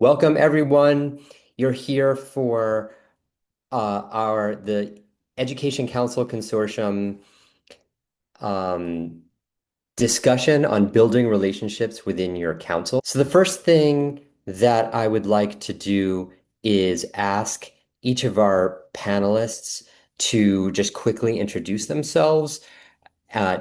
Welcome, everyone. You're here for the Education Council Consortium um, discussion on building relationships within your council. So the first thing that I would like to do is ask each of our panelists to just quickly introduce themselves,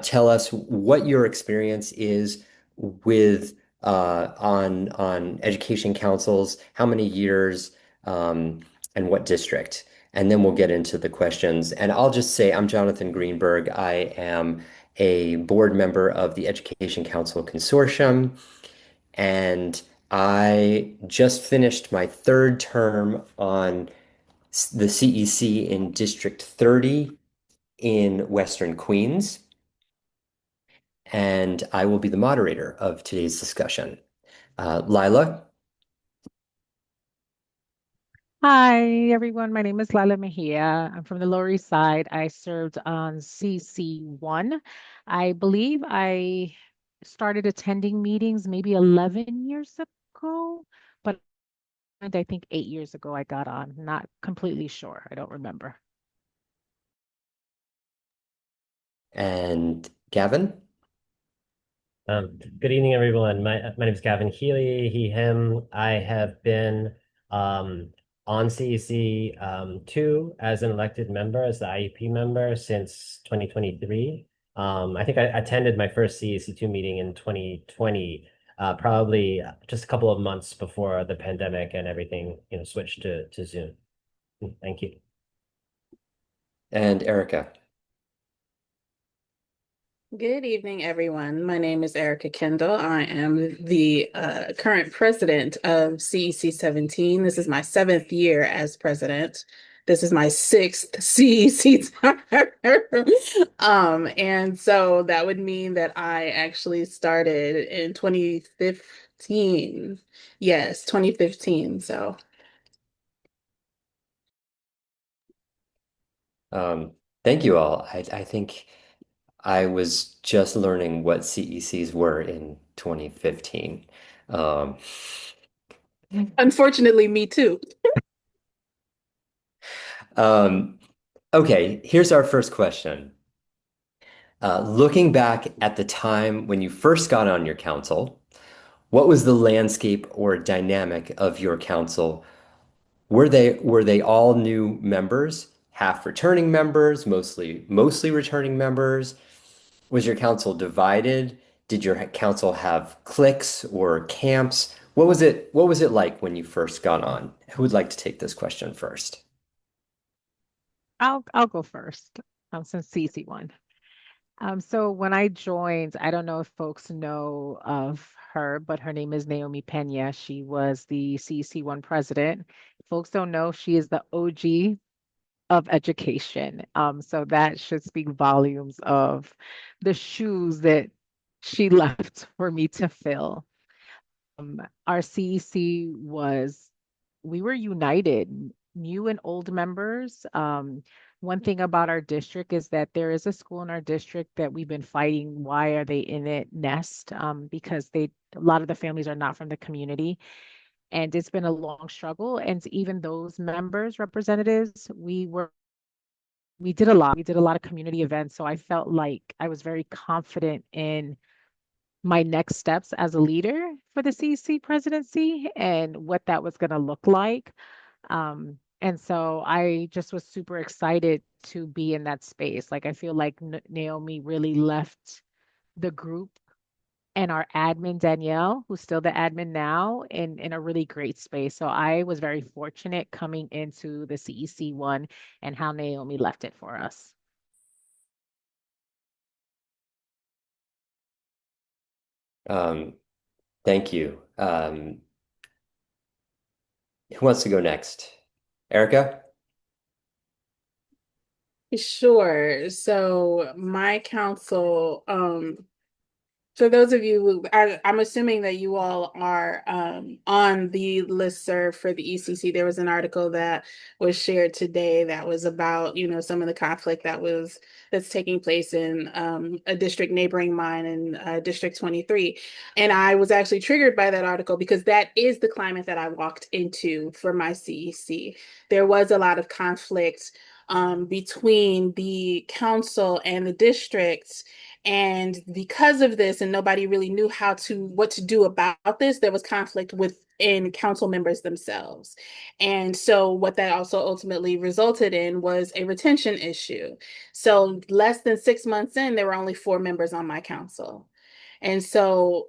tell us what your experience is with on education councils, how many years, and what district. And then we'll get into the questions. And I'll just say I'm Jonathan Greenberg. I am a board member of the Education Council Consortium, and I just finished my third term on the CEC in District 30 in Western Queens, and I will be the moderator of today's discussion. Lila? Hi, everyone. My name is Lila Mejia. I'm from the Lower East Side. I served on CC1. I believe I started attending meetings maybe 11 years ago, but I think 8 years ago I got on. Not completely sure. I don't remember. And Gavin? Good evening, everyone. My name is Gavin Healy, he, him. I have been on CEC 2 as an elected member, as the IEP member since 2023. I think I attended my first CEC 2 meeting in 2020, probably just a couple of months before the pandemic and everything, switched to Zoom. Thank you. And Erica? Good evening, everyone. My name is Erica Kendall. I am the current president of CEC 17. This is my 7th year as president. This is my 6th CEC term. And so that would mean that I actually started in 2015. Yes, 2015. So Thank you all. I think I was just learning what CECs were in 2015. Um, unfortunately, me too. um, okay, here's our first question. Looking back at the time when you first got on your council, what was the landscape or dynamic of your council? Were they all new members, half returning members, mostly returning members? Was your council divided? Did your council have cliques or camps? What was it like when you first got on? Who would like to take this question first? I'll go first, since CC1. So when I joined, I don't know if folks know of her, but her name is Naomi Pena. She was the CC1 president. Folks don't know she is the OG of education. So that should speak volumes of the shoes that she left for me to fill. Our CEC we were united, new and old members. One thing about our district is that there is a school in our district that we've been fighting. Why are they in it? Nest, because a lot of the families are not from the community, and it's been a long struggle. And even those members, representatives, we did a lot of community events. So I felt like I was very confident in my next steps as a leader for the CC presidency and what that was going to look like. And so I just was super excited to be in that space. Like I feel like Naomi really left the group and our admin Danielle, who's still the admin now, in a really great space. So I was very fortunate coming into the CEC one and how Naomi left it for us. Um, Thank you. Who wants to go next? Erica? Sure. So my council, For those of you who I'm assuming that you all are on the listserv for the ECC, there was an article that was shared today that was about, some of the conflict that's taking place in a district neighboring mine in District 23. And I was actually triggered by that article because that is the climate that I walked into for my CEC. There was a lot of conflict between the council and the districts. And because of this, and nobody really knew what to do about this, there was conflict within council members themselves. And so what that also ultimately resulted in was a retention issue. So less than 6 months in, there were only 4 members on my council. And so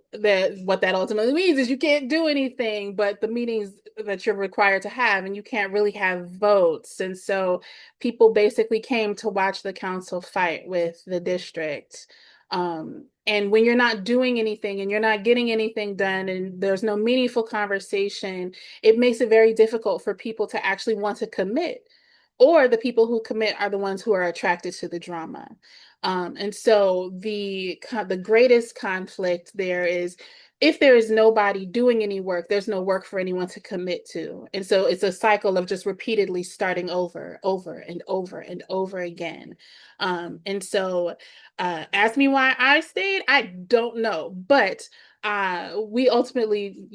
what that ultimately means is you can't do anything but the meetings that you're required to have, and you can't really have votes. And so people basically came to watch the council fight with the district. And when you're not doing anything and you're not getting anything done and there's no meaningful conversation, it makes it very difficult for people to actually want to commit. Or the people who commit are the ones who are attracted to the drama. And so the greatest conflict there is if there is nobody doing any work, there's no work for anyone to commit to. And so it's a cycle of just repeatedly starting over and over and over again. And so ask me why I stayed. I don't know, but we ultimately,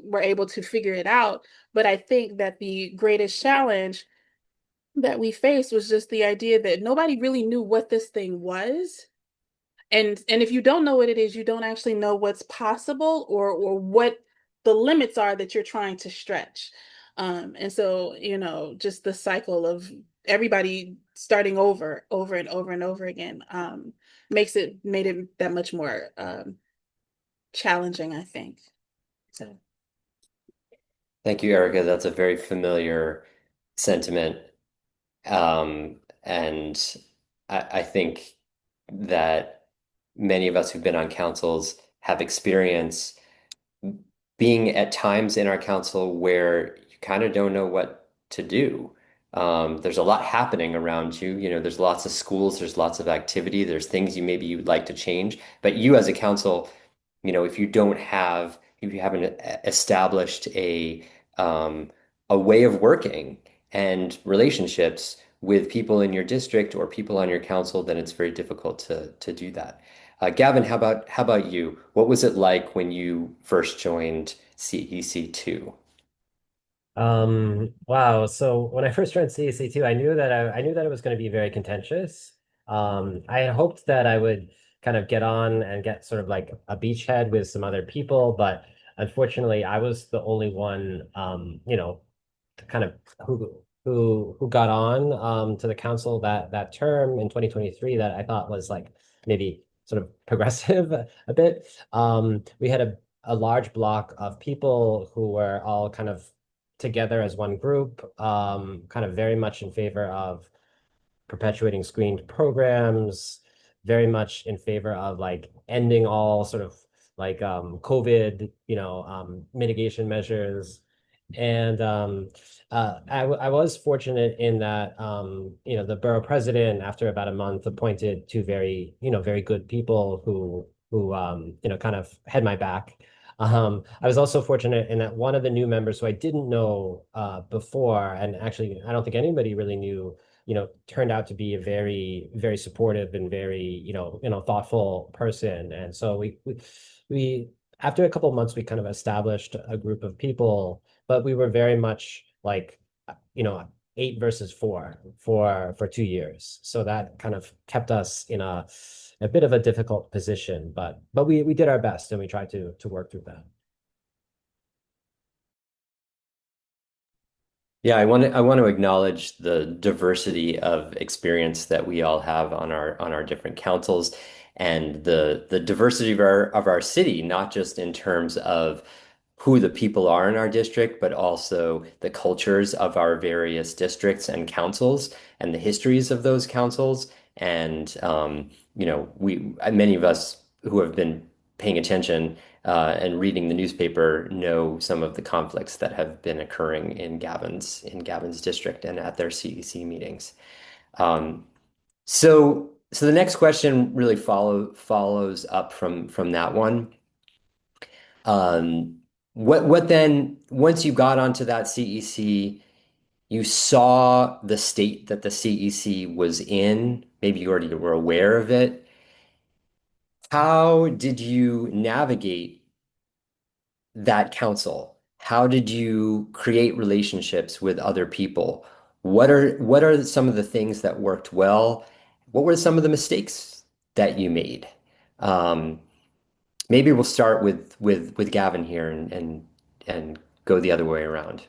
were able to figure it out. But I think that the greatest challenge that we faced was just the idea that nobody really knew what this thing was. And if you don't know what it is, you don't actually know what's possible or what the limits are that you're trying to stretch. And so, just the cycle of everybody starting over and over and over again, made it that much more challenging, I think. So Thank you, Erica. That's a very familiar sentiment. And I think that many of us who've been on councils have experience being at times in our council where you kind of don't know what to do. There's a lot happening around you. There's lots of schools, there's lots of activity, there's things maybe you'd like to change. But you as a council, if if you haven't established a way of working and relationships with people in your district or people on your council, then it's very difficult to do that. Gavin, how about you? What was it like when you first joined CEC2? Wow. So when I first joined CEC2, I knew that it was going to be very contentious. I had hoped that I would kind of get on and get sort of like a beachhead with some other people, but unfortunately, I was the only one, kind of who got on to the council that term in 2023 that I thought was like maybe sort of progressive a bit. We had a large block of people who were all kind of together as one group, kind of very much in favor of perpetuating screened programs, very much in favor of like ending all sort of like COVID, mitigation measures. And I was fortunate in that the borough president, after about a month, appointed two very good people who kind of had my back. I was also fortunate in that one of the new members who I didn't know before, and actually I don't think anybody really knew, turned out to be a very, very supportive and very, thoughtful person. And so we after a couple of months, we kind of established a group of people, but we were very much like, 8 versus 4 for 2 years. So that kind of kept us in a bit of a difficult position, but we did our best and we tried to work through that. Yeah, I want to acknowledge the diversity of experience that we all have on our different councils and the diversity of our city, not just in terms of who the people are in our district, but also the cultures of our various districts and councils and the histories of those councils. And many of us who have been paying attention and reading the newspaper know some of the conflicts that have been occurring in Gavin's district and at their CEC meetings. So So the next question really follows up from that one. What then, once you got onto that CEC, you saw the state that the CEC was in, maybe you already were aware of it. How did you navigate that council? How did you create relationships with other people? What are some of the things that worked well? What were some of the mistakes that you made? Um, Maybe we'll start with Gavin here and go the other way around.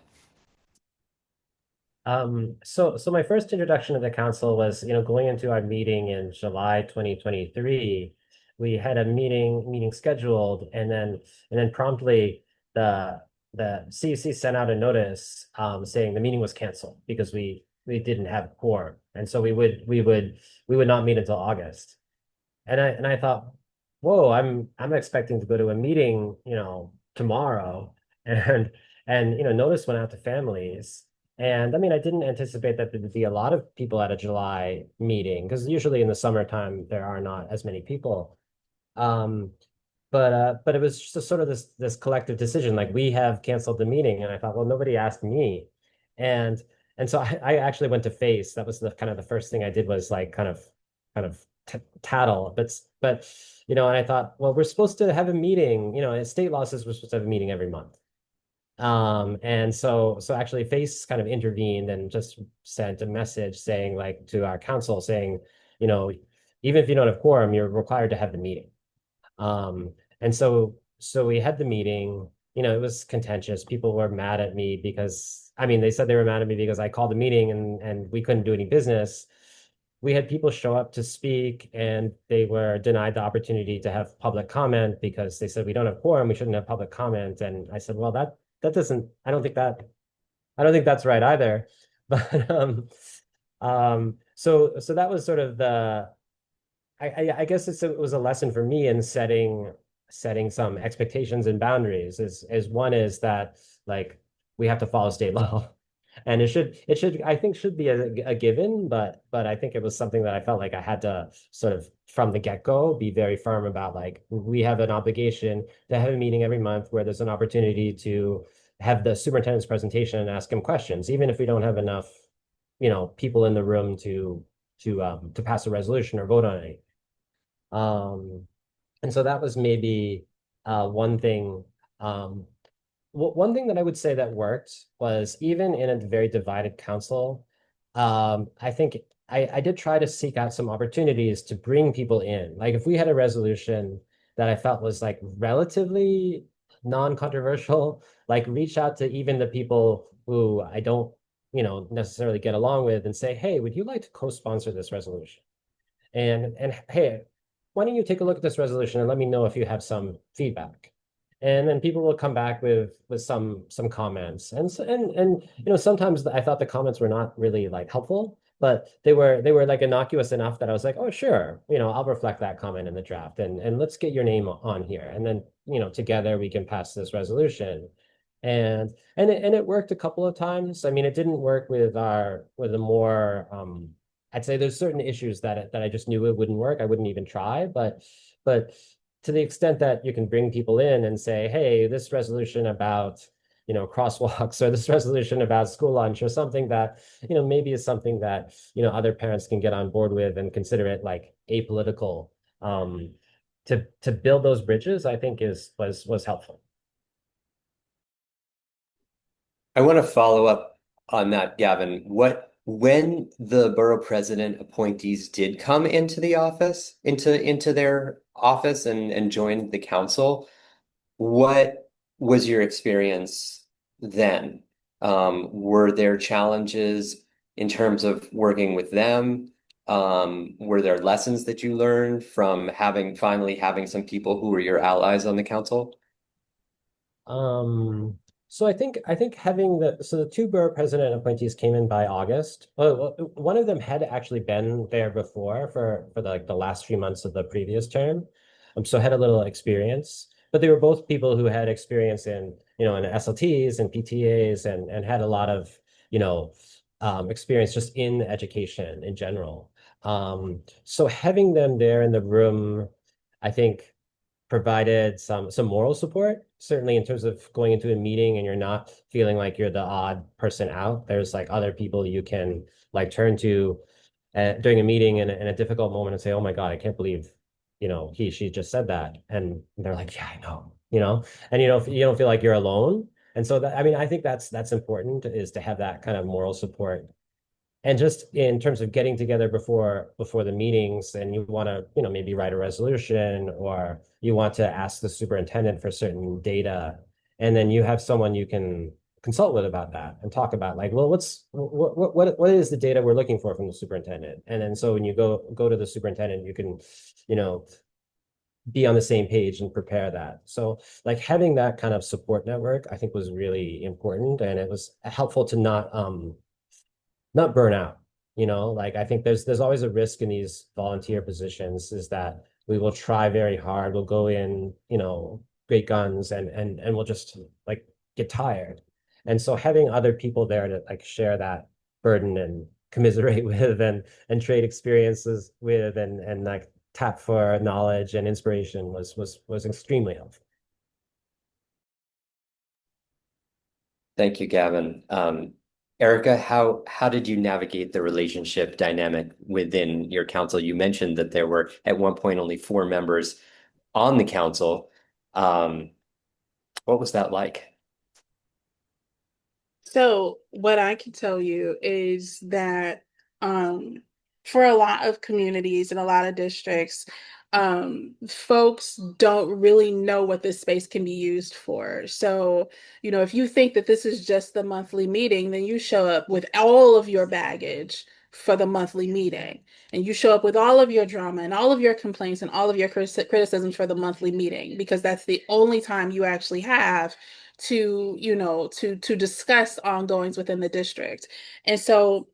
So my first introduction to the council was, going into our meeting in July 2023. We had a meeting scheduled, and then promptly the CEC sent out a notice saying the meeting was canceled because we didn't have a quorum, and so we would not meet until August. And I thought, whoa, I'm expecting to go to a meeting, tomorrow, and notice went out to families. And I mean, I didn't anticipate that there would be a lot of people at a July meeting because usually in the summertime there are not as many people. Um, but it was just a sort of this collective decision. Like we have canceled the meeting, and I thought, well, nobody asked me, and and so I actually went to face. That was the kind of the first thing I did was like kind of tattle, but and I thought, well, we're supposed to have a meeting. And state law says we're supposed to have a meeting every month. And so actually Face kind of intervened and just sent a message saying like to our council saying, you know, even if you don't have quorum, you're required to have the meeting. And so we had the meeting. It was contentious. People were mad at me because I mean they said they were mad at me because I called the meeting and we couldn't do any business. We had people show up to speak and they were denied the opportunity to have public comment because they said we don't have quorum, we shouldn't have public comment. And I said, well, that doesn't, I don't think that's right either. But so that was sort of I guess it was a lesson for me in setting some expectations and boundaries. Is one is that like we have to follow state law, and it should I think should be a given, but I think it was something that I felt like I had to sort of from the get-go be very firm about. Like we have an obligation to have a meeting every month where there's an opportunity to have the superintendent's presentation and ask him questions, even if we don't have enough, people in the room to pass a resolution or vote on it. And so that was maybe one thing. One thing that I would say that worked was even in a very divided council, I think I did try to seek out some opportunities to bring people in. Like if we had a resolution that I felt was like relatively non-controversial, like reach out to even the people who I don't, necessarily get along with and say, hey, would you like to co-sponsor this resolution? And hey, why don't you take a look at this resolution and let me know if you have some feedback? And then people will come back with some comments. And sometimes I thought the comments were not really like helpful, but they were like innocuous enough that I was like, oh sure, I'll reflect that comment in the draft and let's get your name on here. And then, together we can pass this resolution. And it worked a couple of times. I mean, it didn't work with the more I'd say there's certain issues that I just knew it wouldn't work. I wouldn't even try, but to the extent that you can bring people in and say, hey, this resolution about, crosswalks or this resolution about school lunch or something that, maybe is something that, other parents can get on board with and consider it like apolitical. To build those bridges, I think was helpful. I want to follow up on that, Gavin. When the borough president appointees did come into the office, into their office and joined the council, what was your experience then? Were there challenges in terms of working with them? Were there lessons that you learned from finally having some people who were your allies on the council? So I think having the two borough president appointees came in by August. Well, one of them had actually been there before for the last few months of the previous term, so had a little experience. But they were both people who had experience in SLTs and PTAs and had a lot of experience just in education in general. So having them there in the room, I think provided some moral support, certainly in terms of going into a meeting and you're not feeling like you're the odd person out. There's like other people you can like turn to during a meeting in a difficult moment and say, "Oh my God, I can't believe, she just said that," and they're like, "Yeah, I know," and you don't feel like you're alone. And so that, I mean, I think that's important, is to have that kind of moral support. And just in terms of getting together before the meetings, and you want to, maybe write a resolution, or you want to ask the superintendent for certain data, and then you have someone you can consult with about that and talk about, like, well, what is the data we're looking for from the superintendent? And then so when you go to the superintendent, you can, you know, be on the same page and prepare that. So like having that kind of support network, I think was really important, and it was helpful to not burn out. Like I think there's always a risk in these volunteer positions, is that we will try very hard, we'll go in, great guns, and we'll just like get tired. And so having other people there to like share that burden and commiserate with, and trade experiences with, and like tap for knowledge and inspiration was extremely helpful. Thank you, Gavin. Erica, how did you navigate the relationship dynamic within your council? You mentioned that there were at one point only 4 members on the council. What was that like? So what I can tell you is that for a lot of communities and a lot of districts, folks don't really know what this space can be used for. So, if you think that this is just the monthly meeting, then you show up with all of your baggage for the monthly meeting. And you show up with all of your drama and all of your complaints and all of your criticisms for the monthly meeting, because that's the only time you actually have to to discuss ongoings within the district. And so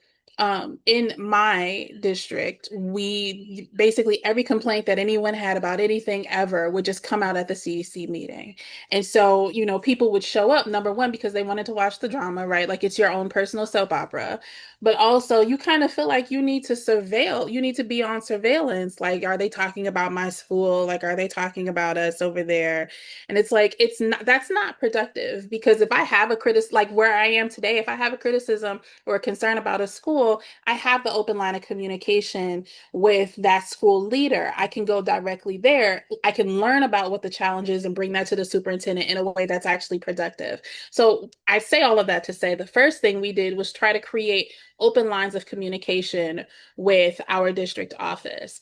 in my district, we basically, every complaint that anyone had about anything ever would just come out at the CEC meeting. And so, people would show up, number one, because they wanted to watch the drama, right? Like it's your own personal soap opera. But also you kind of feel like you need to be on surveillance. Like, are they talking about my school? Like, are they talking about us over there? And it's like, that's not productive, because if I have a like where I am today, if I have a criticism or a concern about a school, I have the open line of communication with that school leader. I can go directly there. I can learn about what the challenge is and bring that to the superintendent in a way that's actually productive. So I say all of that to say the first thing we did was try to create open lines of communication with our district office,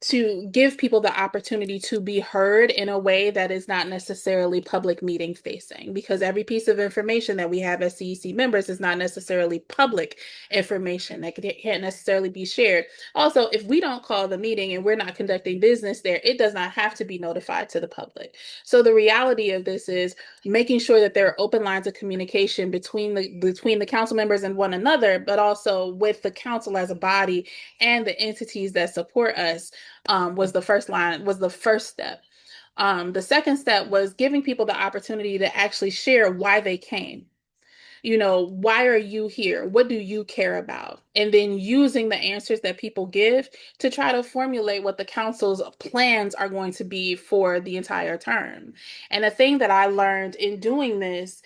to give people the opportunity to be heard in a way that is not necessarily public meeting facing, because every piece of information that we have as CEC members is not necessarily public information that can't necessarily be shared. Also, if we don't call the meeting and we're not conducting business there, it does not have to be notified to the public. So the reality of this is making sure that there are open lines of communication between the council members and one another, but also with the council as a body and the entities that support us, was the first step. The second step was giving people the opportunity to actually share why they came. Why are you here? What do you care about? And then using the answers that people give to try to formulate what the council's plans are going to be for the entire term. And the thing that I learned in doing this,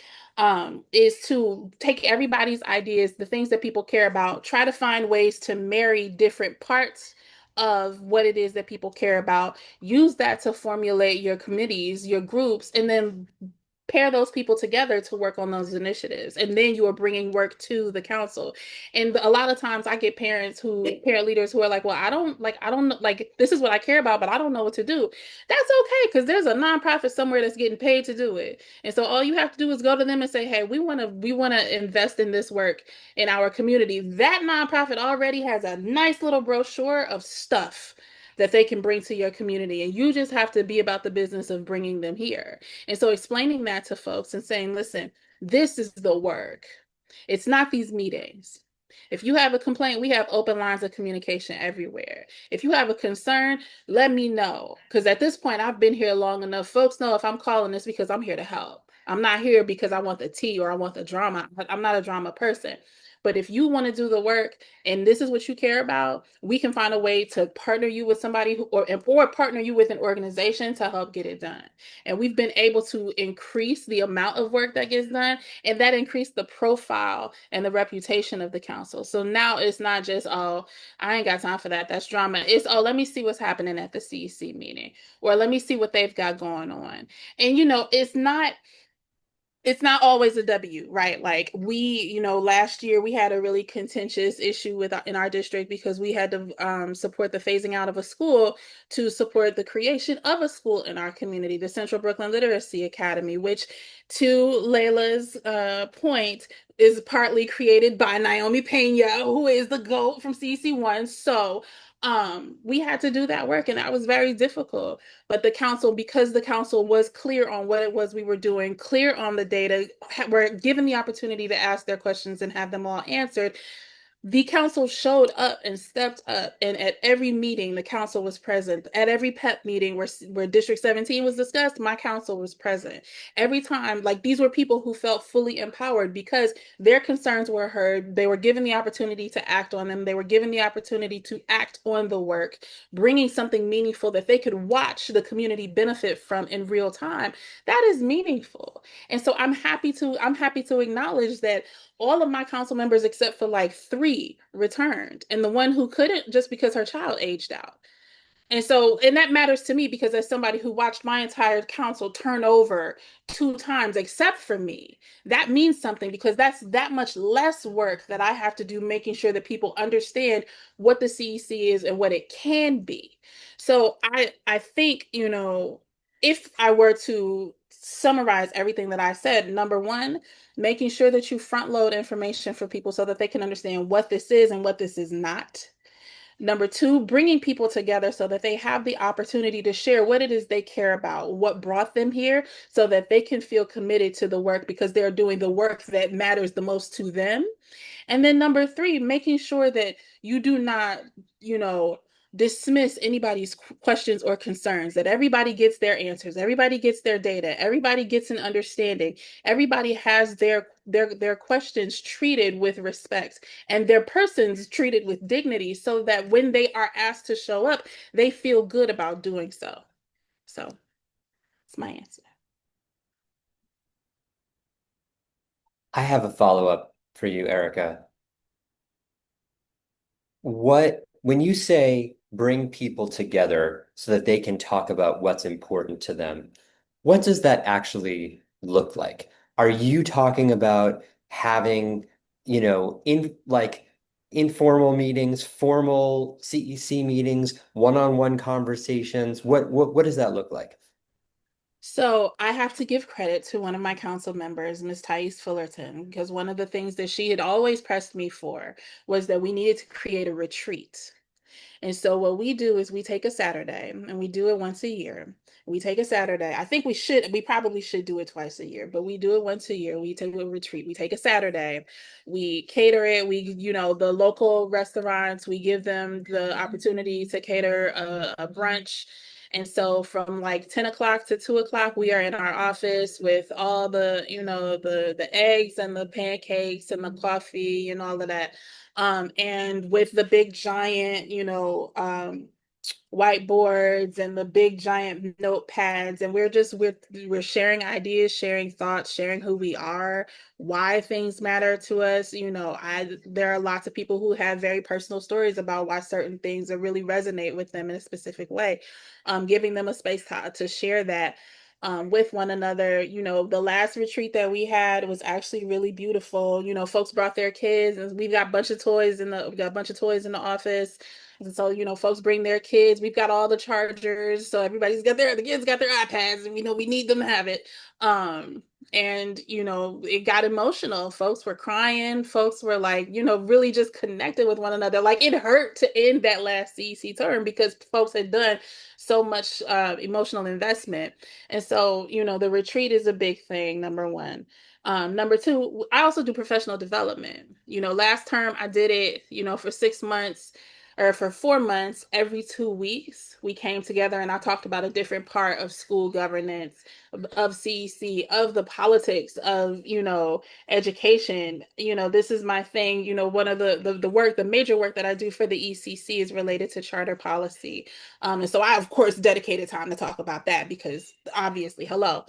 is to take everybody's ideas, the things that people care about, try to find ways to marry different parts of what it is that people care about, use that to formulate your committees, your groups, and then pair those people together to work on those initiatives. And then you are bringing work to the council. And a lot of times I get parent leaders who are like, well, I don't know, like, this is what I care about, but I don't know what to do. That's okay, because there's a nonprofit somewhere that's getting paid to do it. And so all you have to do is go to them and say, hey, we want to invest in this work in our community. That nonprofit already has a nice little brochure of stuff that they can bring to your community. And you just have to be about the business of bringing them here. And so explaining that to folks and saying, listen, this is the work. It's not these meetings. If you have a complaint, we have open lines of communication everywhere. If you have a concern, let me know. Because at this point, I've been here long enough. Folks know if I'm calling this because I'm here to help. I'm not here because I want the tea or I want the drama. I'm not a drama person. But if you want to do the work and this is what you care about, we can find a way to partner you with somebody who, or partner you with an organization to help get it done. And we've been able to increase the amount of work that gets done, and that increased the profile and the reputation of the council. So now it's not just, oh, I ain't got time for that. That's drama. It's, oh, let me see what's happening at the CEC meeting, or let me see what they've got going on. And, it's not always a W, right? Like last year we had a really contentious issue in our district because we had to support the phasing out of a school to support the creation of a school in our community, the Central Brooklyn Literacy Academy, which, to Layla's point, is partly created by Naomi Pena, who is the GOAT from CC1. So we had to do that work, and that was very difficult. But because the council was clear on what it was we were doing, clear on the data, were given the opportunity to ask their questions and have them all answered, the council showed up and stepped up, and at every meeting the council was present. At every PEP meeting where District 17 was discussed, my council was present. Every time, like, these were people who felt fully empowered because their concerns were heard. They were given the opportunity to act on them. They were given the opportunity to act on the work, bringing something meaningful that they could watch the community benefit from in real time. That is meaningful. And so I'm happy to acknowledge that all of my council members, except for like 3, returned, and the one who couldn't, just because her child aged out. And that matters to me because, as somebody who watched my entire council turn over 2 times, except for me, that means something, because that's that much less work that I have to do, making sure that people understand what the CEC is and what it can be. So I think, if I were to summarize everything that I said, number one, making sure that you front load information for people so that they can understand what this is and what this is not. Number two, bringing people together so that they have the opportunity to share what it is they care about, what brought them here, so that they can feel committed to the work because they're doing the work that matters the most to them. And then number three, making sure that you do not, dismiss anybody's questions or concerns, that everybody gets their answers, everybody gets their data, everybody gets an understanding, everybody has their questions treated with respect, and their persons treated with dignity, so that when they are asked to show up, they feel good about doing so. So that's my answer. I have a follow-up for you, Erica. When you say bring people together so that they can talk about what's important to them, what does that actually look like? Are you talking about having, in like informal meetings, formal CEC meetings, one-on-one conversations? What does that look like? So I have to give credit to one of my council members, Ms. Thais Fullerton, because one of the things that she had always pressed me for was that we needed to create a retreat. And so what we do is we take a Saturday, and we do it once a year. We take a Saturday. I think we probably should do it twice a year, but we do it once a year. We take a retreat. We take a Saturday. We cater it. The local restaurants, we give them the opportunity to cater a brunch. And so from like 10 o'clock to 2 o'clock, we are in our office with all the eggs and the pancakes and the coffee and all of that. And with the big giant, whiteboards and the big giant notepads, and we're sharing ideas, sharing thoughts, sharing who we are, why things matter to us. There are lots of people who have very personal stories about why certain things really resonate with them in a specific way. Giving them a space to share that with one another. The last retreat that we had was actually really beautiful. Folks brought their kids, and we got a bunch of toys in the office. And so, folks bring their kids. We've got all the chargers. So the kids got their iPads, and we need them to have it. And it got emotional. Folks were crying. Folks were like, really just connected with one another. Like, it hurt to end that last CEC term because folks had done so much emotional investment. And so, the retreat is a big thing, number one. Number two, I also do professional development. Last term I did it, for 6 months. or for 4 months, every 2 weeks, we came together and I talked about a different part of school governance, of CEC, of the politics of, education. This is my thing. One of the major work that I do for the ECC is related to charter policy. And so I, of course, dedicated time to talk about that because obviously, hello.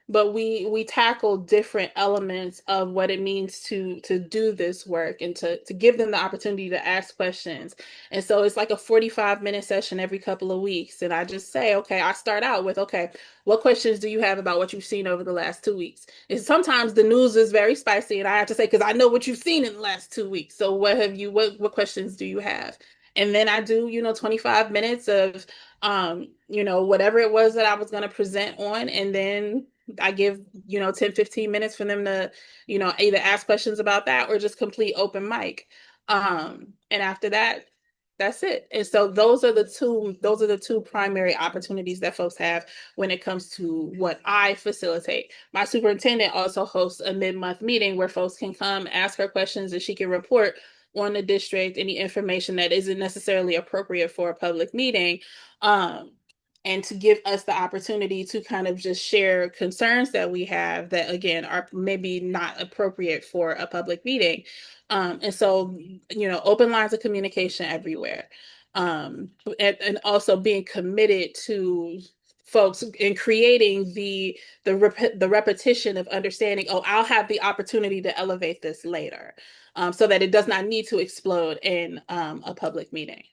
But we tackle different elements of what it means to do this work and to give them the opportunity to ask questions. And so it's like a 45-minute session every couple of weeks. And I just say, okay, I start out with, okay, what questions do you have about what you've seen over the last 2 weeks? And sometimes the news is very spicy, and I have to say, because I know what you've seen in the last 2 weeks. So what questions do you have? And then I do, 25 minutes of whatever it was that I was going to present on. And then I give, 10, 15 minutes for them to, either ask questions about that or just complete open mic. And after that, that's it. And so those are the two primary opportunities that folks have when it comes to what I facilitate. My superintendent also hosts a mid-month meeting where folks can come ask her questions and she can report on the district, any information that isn't necessarily appropriate for a public meeting. And to give us the opportunity to kind of just share concerns that we have that, again, are maybe not appropriate for a public meeting. And so, open lines of communication everywhere. And also being committed to folks in creating the repetition of understanding, oh, I'll have the opportunity to elevate this later, so that it does not need to explode in a public meeting.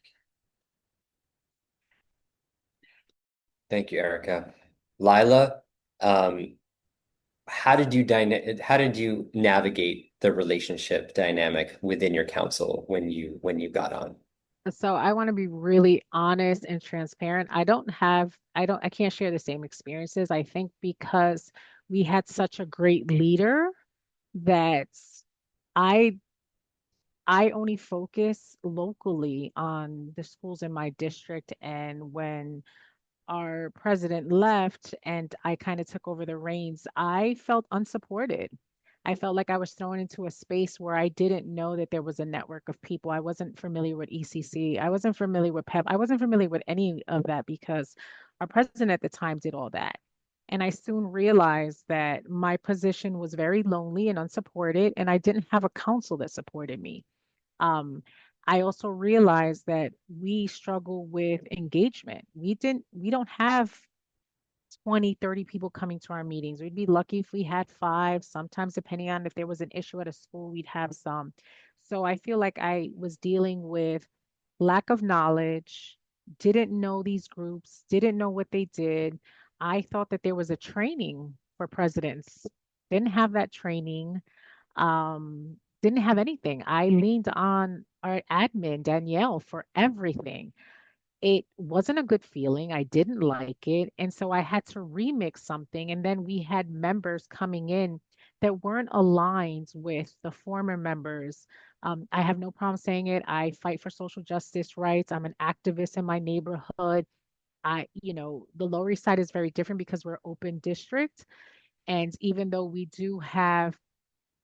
Thank you, Erica. Lila, how did you navigate the relationship dynamic within your council when you got on? So I want to be really honest and transparent. I can't share the same experiences. I think because we had such a great leader that I I only focus locally on the schools in my district. And when our president left and I kind of took over the reins, I felt unsupported. I felt like I was thrown into a space where I didn't know that there was a network of people. I wasn't familiar with ECC. I wasn't familiar with PEP. I wasn't familiar with any of that because our president at the time did all that. And I soon realized that my position was very lonely and unsupported, and I didn't have a council that supported me. Um, I also realized that we struggle with engagement. We don't have 20, 30 people coming to our meetings. We'd be lucky if we had five. Sometimes, depending on if there was an issue at a school, we'd have some. So I feel like I was dealing with lack of knowledge, didn't know these groups, didn't know what they did. I thought that there was a training for presidents, didn't have that training, didn't have anything. I leaned on our admin, Danielle, for everything. It wasn't a good feeling. I didn't like it. And so I had to remix something. And then we had members coming in that weren't aligned with the former members. I have no problem saying it. I fight for social justice rights. I'm an activist in my neighborhood. The Lower East Side is very different because we're open district. And even though we do have,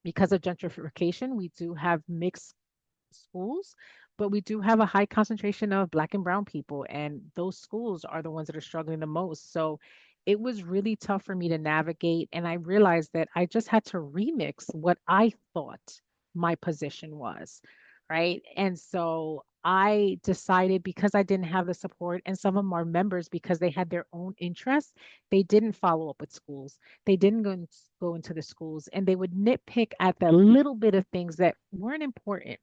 because of gentrification, we do have mixed schools, but we do have a high concentration of Black and Brown people, and those schools are the ones that are struggling the most. So it was really tough for me to navigate, and I realized that I just had to remix what I thought my position was, right? And so I decided, because I didn't have the support, and some of our members, because they had their own interests, they didn't follow up with schools. They didn't go into the schools, and they would nitpick at the little bit of things that weren't important.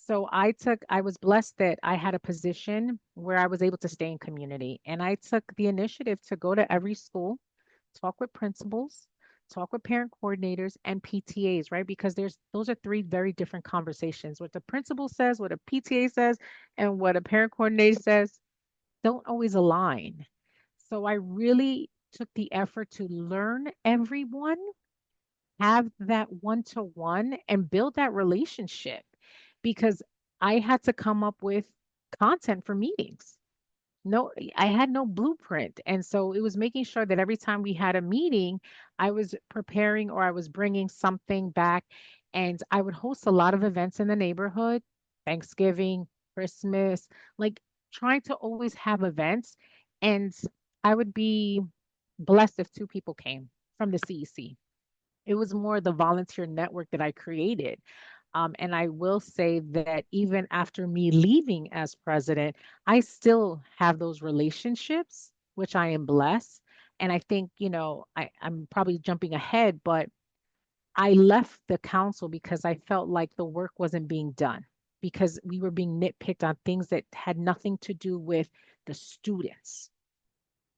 So I was blessed that I had a position where I was able to stay in community. And I took the initiative to go to every school, talk with principals, talk with parent coordinators and PTAs, right? Because those are three very different conversations. What the principal says, what a PTA says, and what a parent coordinator says don't always align. So I really took the effort to learn everyone, have that one-to-one, and build that relationship, because I had to come up with content for meetings. No, I had no blueprint. And so it was making sure that every time we had a meeting, I was preparing or I was bringing something back. And I would host a lot of events in the neighborhood, Thanksgiving, Christmas, like trying to always have events. And I would be blessed if two people came from the CEC. It was more the volunteer network that I created. And I will say that even after me leaving as president, I still have those relationships, which I am blessed. And I think, I'm probably jumping ahead, but I left the council because I felt like the work wasn't being done because we were being nitpicked on things that had nothing to do with the students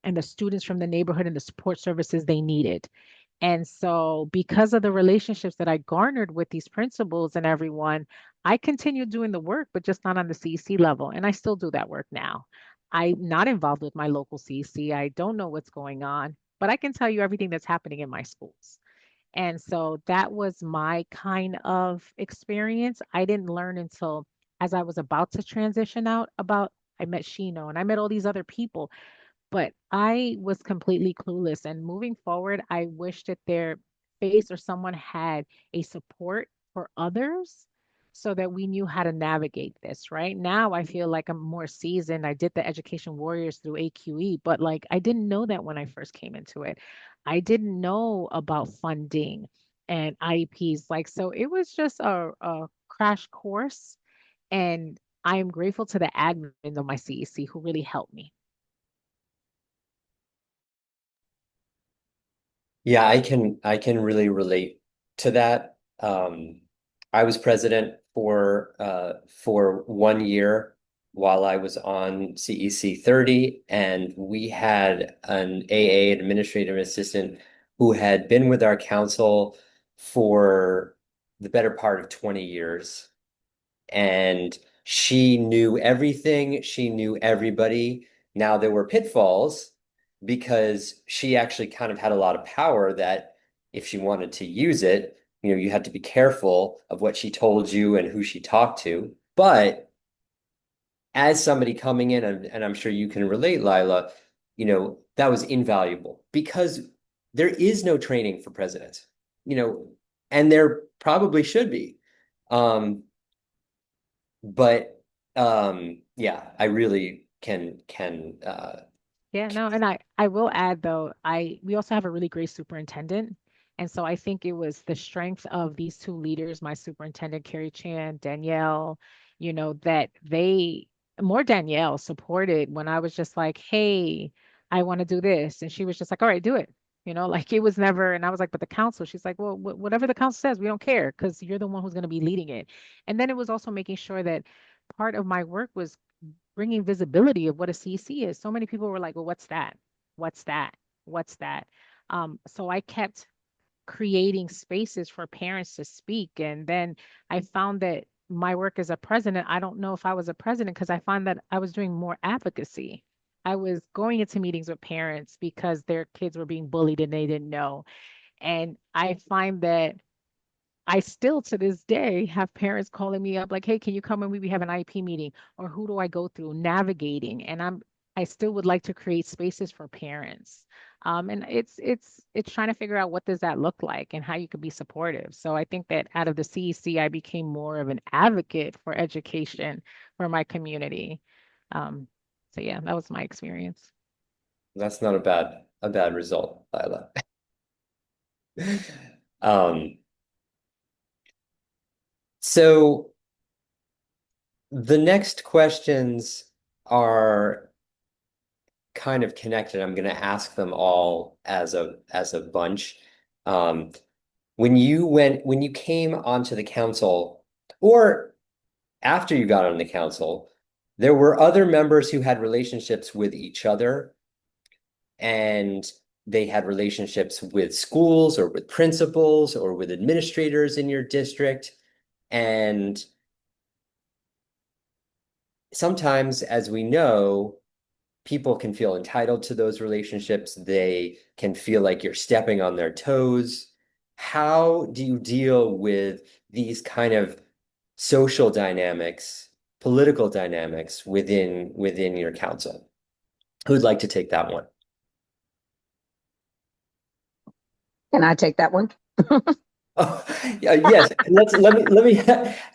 and the students from the neighborhood and the support services they needed. And so, because of the relationships that I garnered with these principals and everyone, I continued doing the work, but just not on the CEC level. And I still do that work now. I'm not involved with my local CEC. I don't know what's going on, but I can tell you everything that's happening in my schools. And so that was my kind of experience. I didn't learn until as I was about to transition out about I met Shino and I met all these other people, but I was completely clueless. And moving forward, I wish that their face or someone had a support for others so that we knew how to navigate this. Right now, I feel like I'm more seasoned. I did the Education Warriors through AQE, but like I didn't know that when I first came into it. I didn't know about funding and IEPs. Like, so it was just a crash course. And I am grateful to the admins of my CEC who really helped me. Yeah, I can really relate to that. I was president for 1 year while I was on CEC 30, and we had an AA, an administrative assistant, who had been with our council for the better part of 20 years. And she knew everything, she knew everybody. Now there were pitfalls because she actually kind of had a lot of power that if she wanted to use it, you had to be careful of what she told you and who she talked to. But as somebody coming in, and I'm sure you can relate, Lila, that was invaluable because there is no training for presidents, and there probably should be. Um, but yeah, I really can Yeah, no, and I will add though, we also have a really great superintendent. And so I think it was the strength of these two leaders, my superintendent Carrie Chan, Danielle, that they more Danielle supported when I was just like, "Hey, I want to do this." And she was just like, "All right, do it." Like it was never, and I was like, "But the council." She's like, "Well, whatever the council says, we don't care because you're the one who's going to be leading it." And then it was also making sure that part of my work was bringing visibility of what a CC is. So many people were like, well, what's that? What's that? What's that? So I kept creating spaces for parents to speak. And then I found that my work as a president, I don't know if I was a president because I found that I was doing more advocacy. I was going into meetings with parents because their kids were being bullied and they didn't know. And I find that I still to this day have parents calling me up like, "Hey, can you come and we have an IP meeting?" Or who do I go through navigating? And I still would like to create spaces for parents. And it's trying to figure out what does that look like and how you could be supportive. So I think that out of the CEC, I became more of an advocate for education for my community. Um, so yeah, that was my experience. That's not a bad result, Lila. Um, so the next questions are kind of connected. I'm going to ask them all as a bunch. Um, when you came onto the council, or after you got on the council, there were other members who had relationships with each other, and they had relationships with schools or with principals or with administrators in your district. And sometimes, as we know, people can feel entitled to those relationships. They can feel like you're stepping on their toes. How do you deal with these kind of social dynamics, political dynamics within your council? Who'd like to take that one? Can I take that one? Oh, yeah, yes. Let me.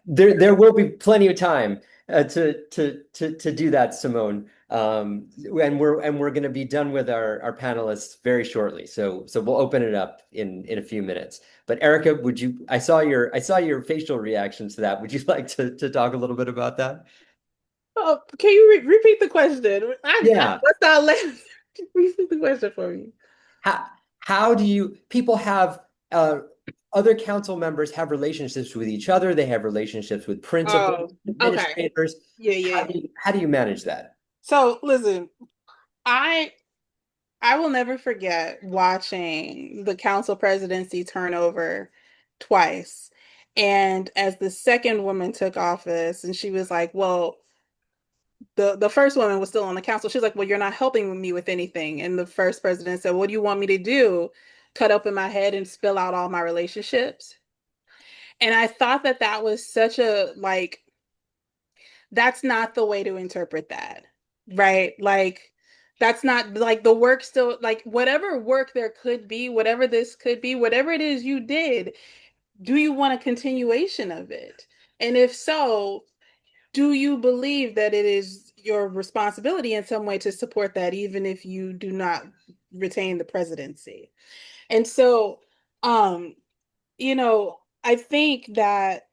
There will be plenty of time. to do that, Simone. And we're going to be done with our panelists very shortly. So we'll open it up in a few minutes. But Erica, I saw your facial reaction to that. Would you like to talk a little bit about that? Oh, can you repeat the question? I Yeah. bust out laughing. Repeat the question for me. How do people have other council members have relationships with each other? They have relationships with principals, Okay. administrators. Yeah. How do you manage that? So listen, I will never forget watching the council presidency turnover twice. And as the second woman took office, and she was like, well, the first woman was still on the council. She's like, well, you're not helping me with anything. And the first president said, what do you want me to do? Cut open my head and spill out all my relationships? And I thought that that was such a, like, that's not the way to interpret that, right? Like, that's not like the work still, like, whatever work there could be, whatever this could be, whatever it is you did, do you want a continuation of it? And if so, do you believe that it is your responsibility in some way to support that, even if you do not retain the presidency? And so, um, I think that,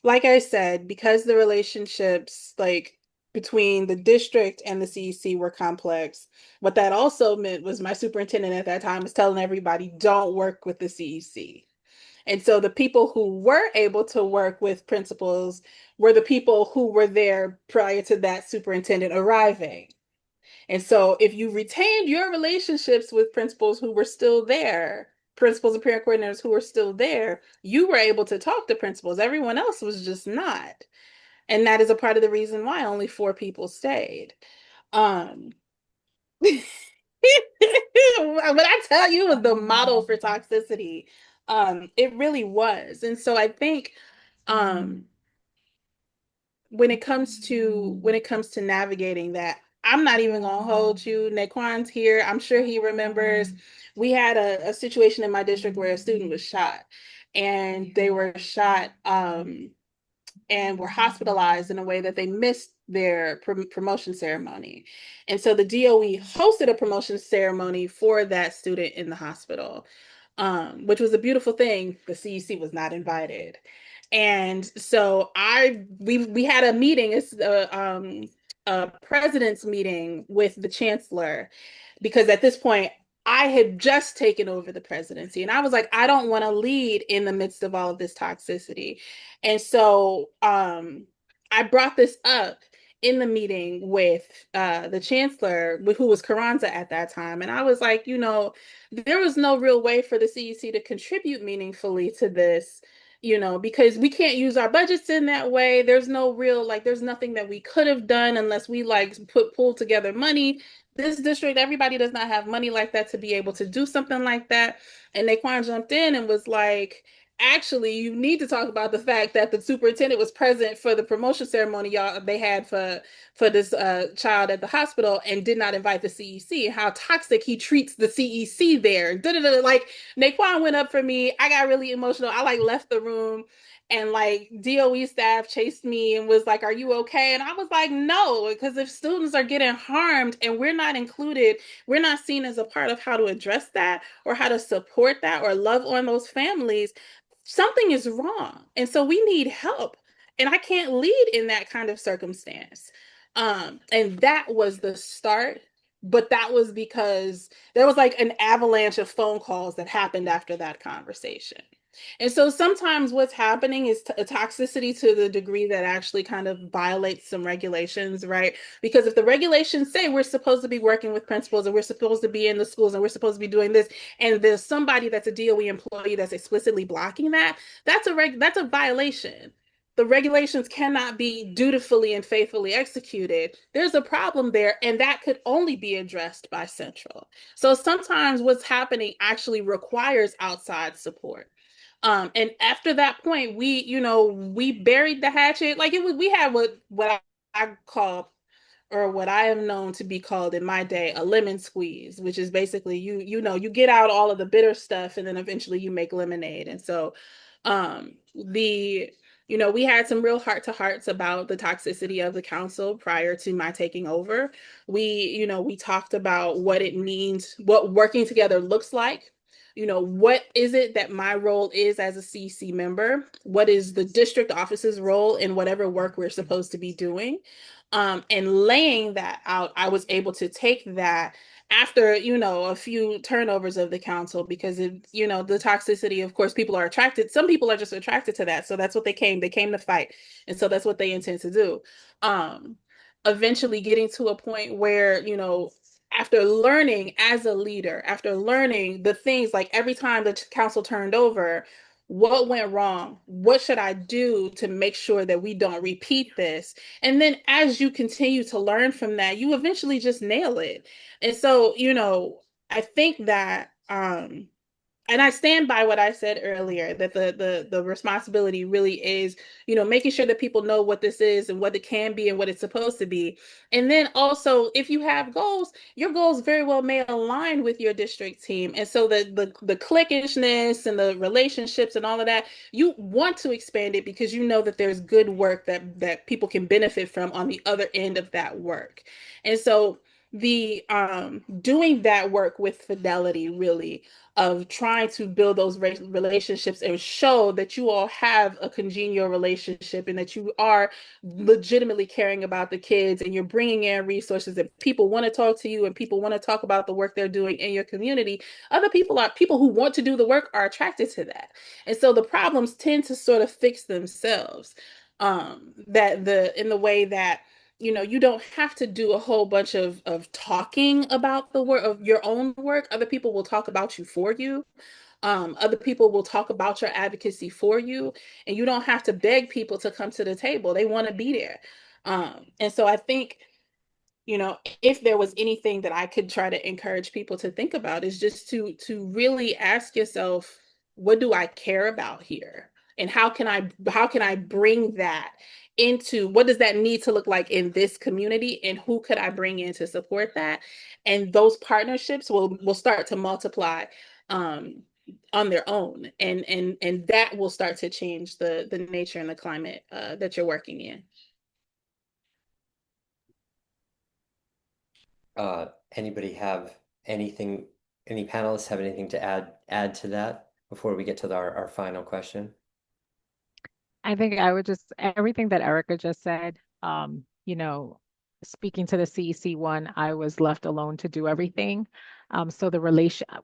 like I said, because the relationships like between the district and the CEC were complex, what that also meant was my superintendent at that time was telling everybody, don't work with the CEC. And so the people who were able to work with principals were the people who were there prior to that superintendent arriving. And so if you retained your relationships with principals who were still there, principals and parent coordinators who were still there, you were able to talk to principals. Everyone else was just not. And that is a part of the reason why only 4 people stayed. Um, when I tell you it was the model for toxicity, it really was. And so I think when it comes to navigating that, I'm not even gonna hold you. Naquan's here. I'm sure he remembers. We had a situation in my district where a student was shot, and they were shot and were hospitalized in a way that they missed their promotion ceremony. And so the DOE hosted a promotion ceremony for that student in the hospital, which was a beautiful thing. The CEC was not invited. And so we had a meeting, it's a president's meeting with the chancellor, because at this point I had just taken over the presidency and I was like, I don't want to lead in the midst of all of this toxicity. And so I brought this up in the meeting with the chancellor, who was Carranza at that time. And I was like, there was no real way for the CEC to contribute meaningfully to this, because we can't use our budgets in that way. There's no real, like, there's nothing that we could have done unless we like pull together money. This district, everybody does not have money like that to be able to do something like that. And Naquan jumped in and was like, actually, you need to talk about the fact that the superintendent was present for the promotion ceremony they had for this child at the hospital and did not invite the CEC, and how toxic he treats the CEC there. Like, Naquan went up for me. I got really emotional. I like left the room, and like DOE staff chased me and was like, are you okay? And I was like, no, because if students are getting harmed and we're not included, we're not seen as a part of how to address that or how to support that or love on those families, something is wrong. And so we need help. And I can't lead in that kind of circumstance. And that was the start. But that was because there was like an avalanche of phone calls that happened after that conversation. And so sometimes what's happening is a toxicity to the degree that actually kind of violates some regulations, right? Because if the regulations say we're supposed to be working with principals and we're supposed to be in the schools and we're supposed to be doing this, and there's somebody that's a DOE employee that's explicitly blocking that, that's a violation. The regulations cannot be dutifully and faithfully executed. There's a problem there, and that could only be addressed by Central. So sometimes what's happening actually requires outside support. And after that point, we buried the hatchet. Like, we had what I call, or what I have known to be called in my day, a lemon squeeze, which is basically you get out all of the bitter stuff and then eventually you make lemonade. And so the You know, we had some real heart to hearts about the toxicity of the council prior to my taking over. We talked about what it means, what working together looks like. You know, what is it that my role is as a CC member? What is the district office's role in whatever work we're supposed to be doing? And laying that out, I was able to take that after, a few turnovers of the council, because the toxicity, of course, people are attracted. Some people are just attracted to that. So that's what they came to fight. And so that's what they intend to do. Um, Eventually getting to a point where, after learning as a leader, after learning the things, like every time the council turned over, what went wrong? What should I do to make sure that we don't repeat this? And then as you continue to learn from that, you eventually just nail it. And so, I think that and I stand by what I said earlier, that the responsibility really is, making sure that people know what this is and what it can be and what it's supposed to be. And then also, if you have goals, your goals very well may align with your district team. And so the cliquishness and the relationships and all of that, you want to expand it because you know that there's good work that people can benefit from on the other end of that work. And so the doing that work with fidelity, really, of trying to build those relationships and show that you all have a congenial relationship and that you are legitimately caring about the kids, and you're bringing in resources that people want to talk to you and people want to talk about the work they're doing in your community. Other people who want to do the work are attracted to that. And so the problems tend to sort of fix themselves. That the in the way that you don't have to do a whole bunch of talking about the work of your own work. Other people will talk about you for you. Other people will talk about your advocacy for you, and you don't have to beg people to come to the table. They want to be there. And so I think, if there was anything that I could try to encourage people to think about, is just to really ask yourself, what do I care about here? And how can I bring that into, what does that need to look like in this community, and who could I bring in to support that? And those partnerships will start to multiply um on their own, and that will start to change the nature and the climate that you're working in. Anybody have anything, any panelists have anything to add to that before we get to our final question? I think I would just everything that Erica just said, speaking to the CEC one, I was left alone to do everything. So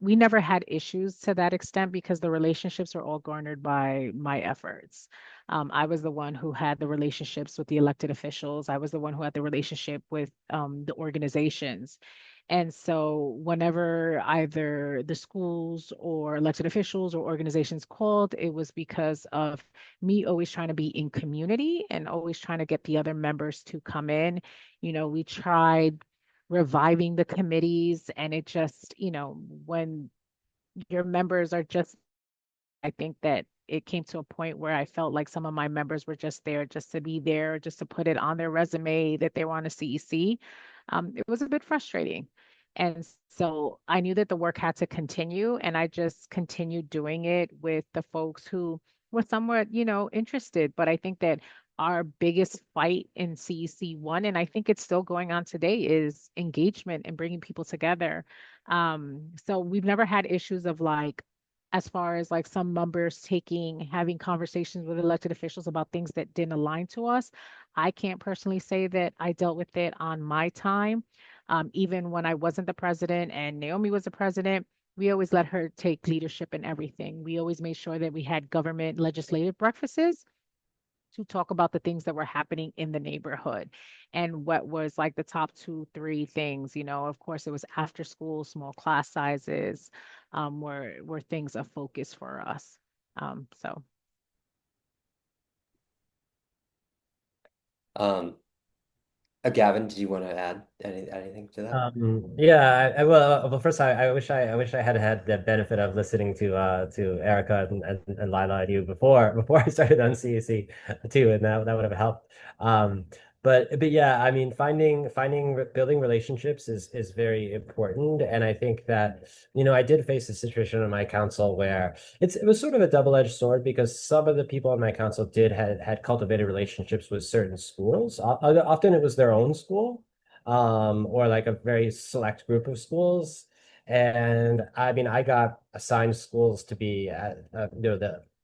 we never had issues to that extent because the relationships are all garnered by my efforts. I was the one who had the relationships with the elected officials. I was the one who had the relationship with the organizations. And so whenever either the schools or elected officials or organizations called, it was because of me always trying to be in community and always trying to get the other members to come in. We tried reviving the committees, and it just, when your members are just, I think that it came to a point where I felt like some of my members were just there just to be there, just to put it on their resume that they were on a CEC. It was a bit frustrating. And so I knew that the work had to continue, and I just continued doing it with the folks who were somewhat, interested. But I think that our biggest fight in CEC1, and I think it's still going on today, is engagement and bringing people together. So we've never had issues of like, as far as like some members having conversations with elected officials about things that didn't align to us. I can't personally say that I dealt with it on my time. Even when I wasn't the president and Naomi was the president, we always let her take leadership in everything. We always made sure that we had government legislative breakfasts to talk about the things that were happening in the neighborhood and what was like the top 2, 3 things. Of course, it was after school, small class sizes, were things of focus for us. So Gavin, did you want to add anything to that? Yeah, well, first, I wish I had had the benefit of listening to Erica and Lila and you before I started on CEC too, and that would have helped. But yeah, I mean, building relationships is very important, and I think that I did face a situation on my council where it was sort of a double-edged sword because some of the people on my council had cultivated relationships with certain schools. Often it was their own school, or like a very select group of schools. And I mean, I got assigned schools to be at,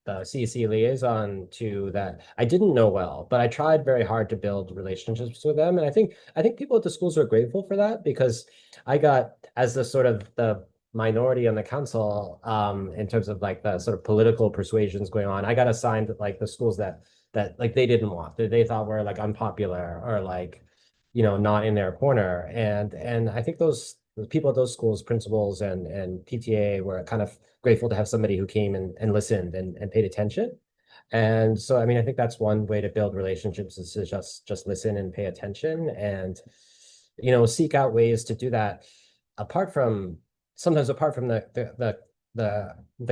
the CEC liaison to that I didn't know well, but I tried very hard to build relationships with them. And I think people at the schools were grateful for that because I got as the sort of the minority on the council, in terms of like the sort of political persuasions going on. I got assigned like the schools that like they didn't want, that they thought were like unpopular or like, not in their corner. And I think those people at those schools, principals and PTA, were kind of grateful to have somebody who came and listened and paid attention. And so, I mean, I think that's one way to build relationships is to just listen and pay attention and, seek out ways to do that apart from sometimes apart from the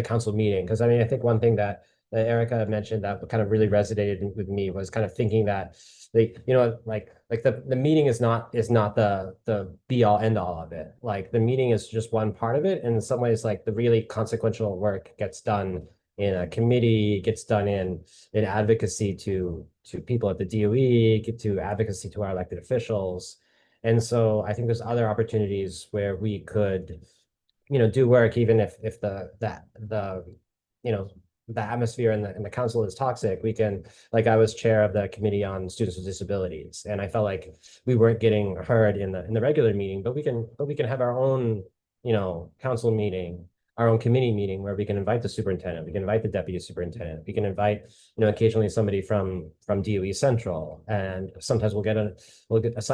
council meeting. Because I mean, I think one thing that Erica mentioned that kind of really resonated with me was kind of thinking that like the meeting is not the be all end all of it. Like the meeting is just one part of it. And in some ways, like the really consequential work gets done in a committee, gets done in advocacy to people at the DOE, get to advocacy to our elected officials. And so I think there's other opportunities where we could, do work even if you know the atmosphere in the council is toxic. We can, like, I was chair of the committee on students with disabilities, and I felt like we weren't getting heard in the regular meeting, but we can have our own, council meeting, our own committee meeting where we can invite the superintendent, we can invite the deputy superintendent, we can invite, occasionally somebody from DOE Central, and sometimes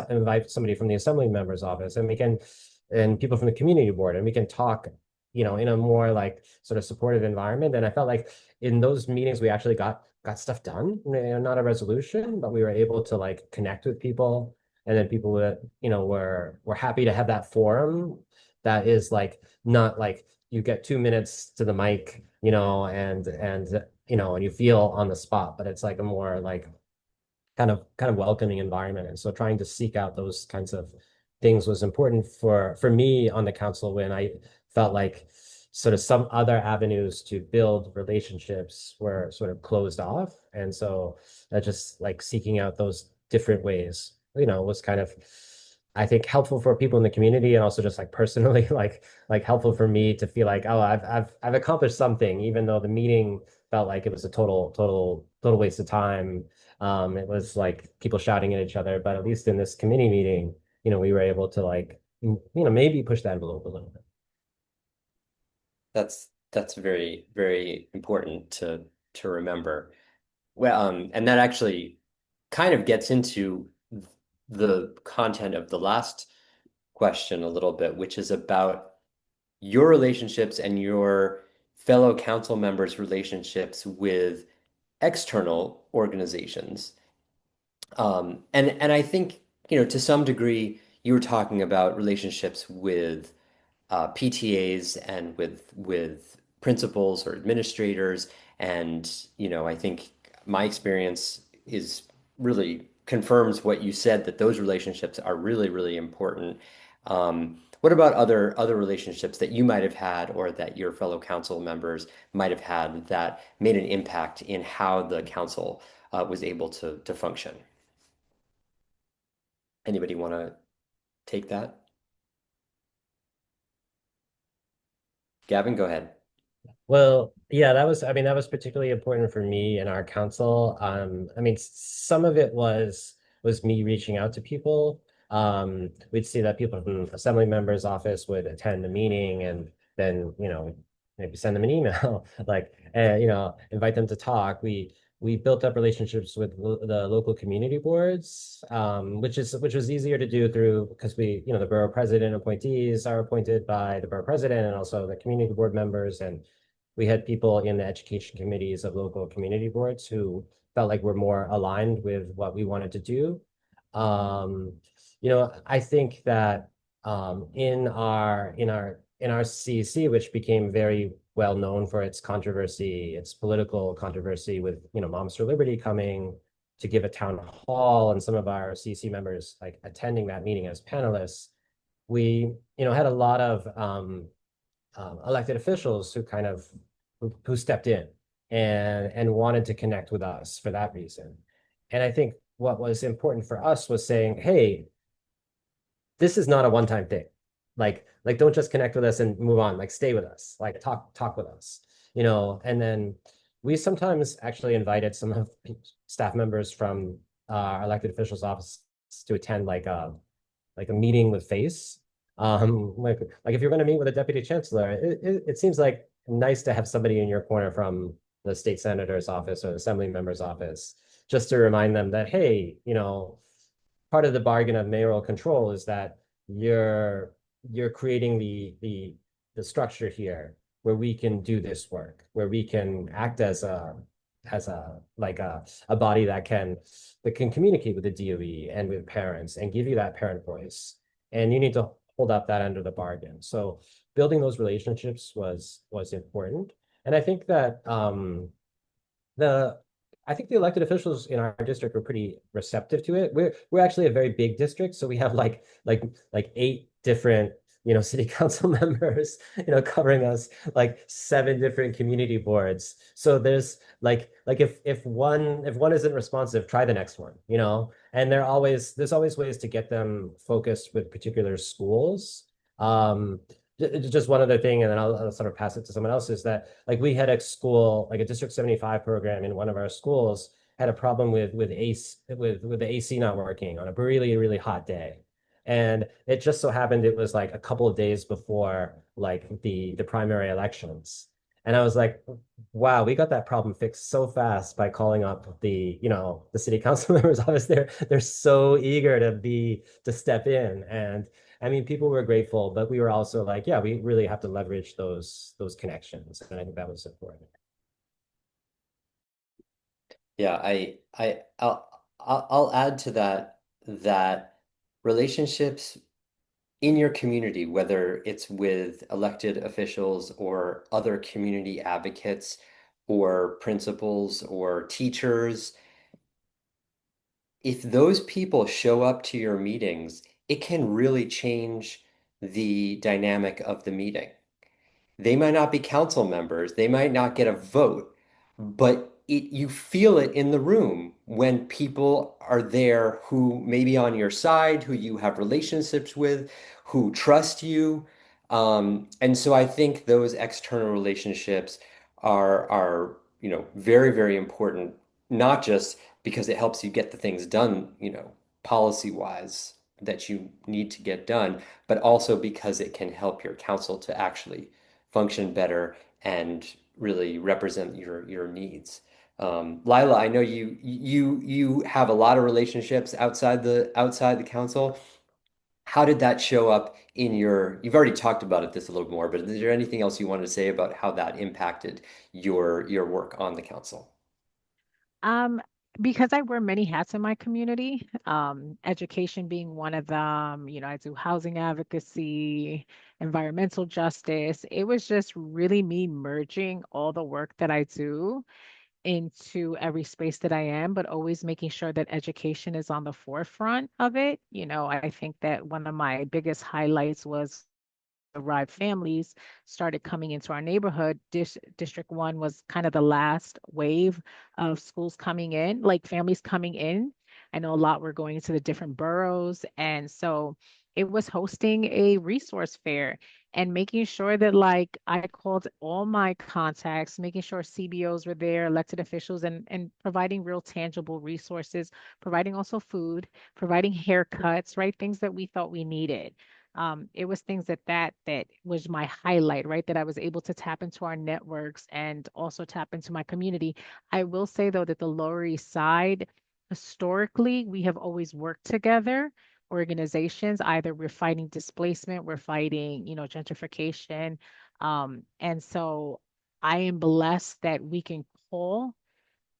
invite somebody from the assembly member's office, and people from the community board, and we can talk, in a more like sort of supportive environment. And I felt like in those meetings we actually got stuff done, not a resolution, but we were able to like connect with people, and then people that were happy to have that forum that is like not like you get 2 minutes to the mic, and you feel on the spot, but it's like a more like kind of welcoming environment. And so trying to seek out those kinds of things was important for me on the council when I felt like sort of some other avenues to build relationships were sort of closed off. And so just like seeking out those different ways, was kind of, I think, helpful for people in the community, and also just like personally, like helpful for me to feel like, oh, I've accomplished something, even though the meeting felt like it was a total waste of time. It was like people shouting at each other, but at least in this committee meeting, we were able to like, maybe push that envelope a little bit. That's very, very important to remember. Well, and that actually kind of gets into the content of the last question a little bit, which is about your relationships and your fellow council members' relationships with external organizations. And I think, to some degree, you were talking about relationships with PTAs and with principals or administrators. And, I think my experience is really confirms what you said, that those relationships are really, really important. What about other relationships that you might have had or that your fellow council members might have had that made an impact in how the council was able to function? Anybody want to take that? Gavin, go ahead. Well, yeah, that was particularly important for me and our council. I mean, some of it was me reaching out to people. We'd see that people from assembly members' office would attend the meeting and then, maybe send them an email, like, invite them to talk. We built up relationships with the local community boards, which was easier to do through because the borough president appointees are appointed by the borough president and also the community board members. And we had people in the education committees of local community boards who felt like we're more aligned with what we wanted to do. I think that in our CEC, which became very well known for its controversy, its political controversy with, Moms for Liberty coming to give a town hall and some of our CC members like attending that meeting as panelists, we, had a lot of elected officials who kind of who stepped in and wanted to connect with us for that reason. And I think what was important for us was saying, hey, this is not a one-time thing. Like don't just connect with us and move on, like stay with us, like talk with us, and then we sometimes actually invited some of staff members from our elected officials office to attend like a meeting with FACE. Like if you're going to meet with a deputy chancellor, it seems like nice to have somebody in your corner from the state senator's office or the assembly member's office, just to remind them that, hey, part of the bargain of mayoral control is that you're creating the structure here where we can do this work, where we can act as a like a body that can communicate with the DOE and with parents and give you that parent voice. And you need to hold up that end of the bargain. So building those relationships was important. And I think that I think the elected officials in our district were pretty receptive to it. We're actually a very big district, so we have like 8 different city council members, covering us, like 7 different community boards. So there's like if one isn't responsive, try the next one, and there's always ways to get them focused with particular schools. Just one other thing, and then I'll sort of pass it to someone else, is that like we had a school, like a District 75 program in one of our schools had a problem with the AC not working on a really, really hot day. And it just so happened it was like a couple of days before like the primary elections. And I was like, wow, we got that problem fixed so fast by calling up the city council members office. They're so eager to step in. And I mean, people were grateful, but we were also like, yeah, we really have to leverage those connections. And I think that was important. Yeah, I'll add to that relationships in your community, whether it's with elected officials or other community advocates or principals or teachers, if those people show up to your meetings, it can really change the dynamic of the meeting. They might not be council members, they might not get a vote, but you feel it in the room when people are there who may be on your side, who you have relationships with, who trust you. And so I think those external relationships are very, very important, not just because it helps you get the things done, policy wise that you need to get done, but also because it can help your council to actually function better and really represent your needs. Lila, I know you have a lot of relationships outside the council. How did that show up in you've already talked about it this a little more, but is there anything else you wanted to say about how that impacted your work on the council? Um, because I wear many hats in my community, education being one of them, I do housing advocacy, environmental justice. It was just really me merging all the work that I do into every space that I am, but always making sure that education is on the forefront of it. I think that one of my biggest highlights was arrived families started coming into our neighborhood. District 1 was kind of the last wave of schools coming in, like families coming in. I know a lot were going into the different boroughs. And so it was hosting a resource fair and making sure that like I called all my contacts, making sure CBOs were there, elected officials, and providing real tangible resources, providing also food, providing haircuts, right? Things that we thought we needed. It was things that was my highlight, right? That I was able to tap into our networks and also tap into my community. I will say though that the Lower East Side, historically, we have always worked together. Organizations, either we're fighting displacement, we're fighting, gentrification. And so I am blessed that we can call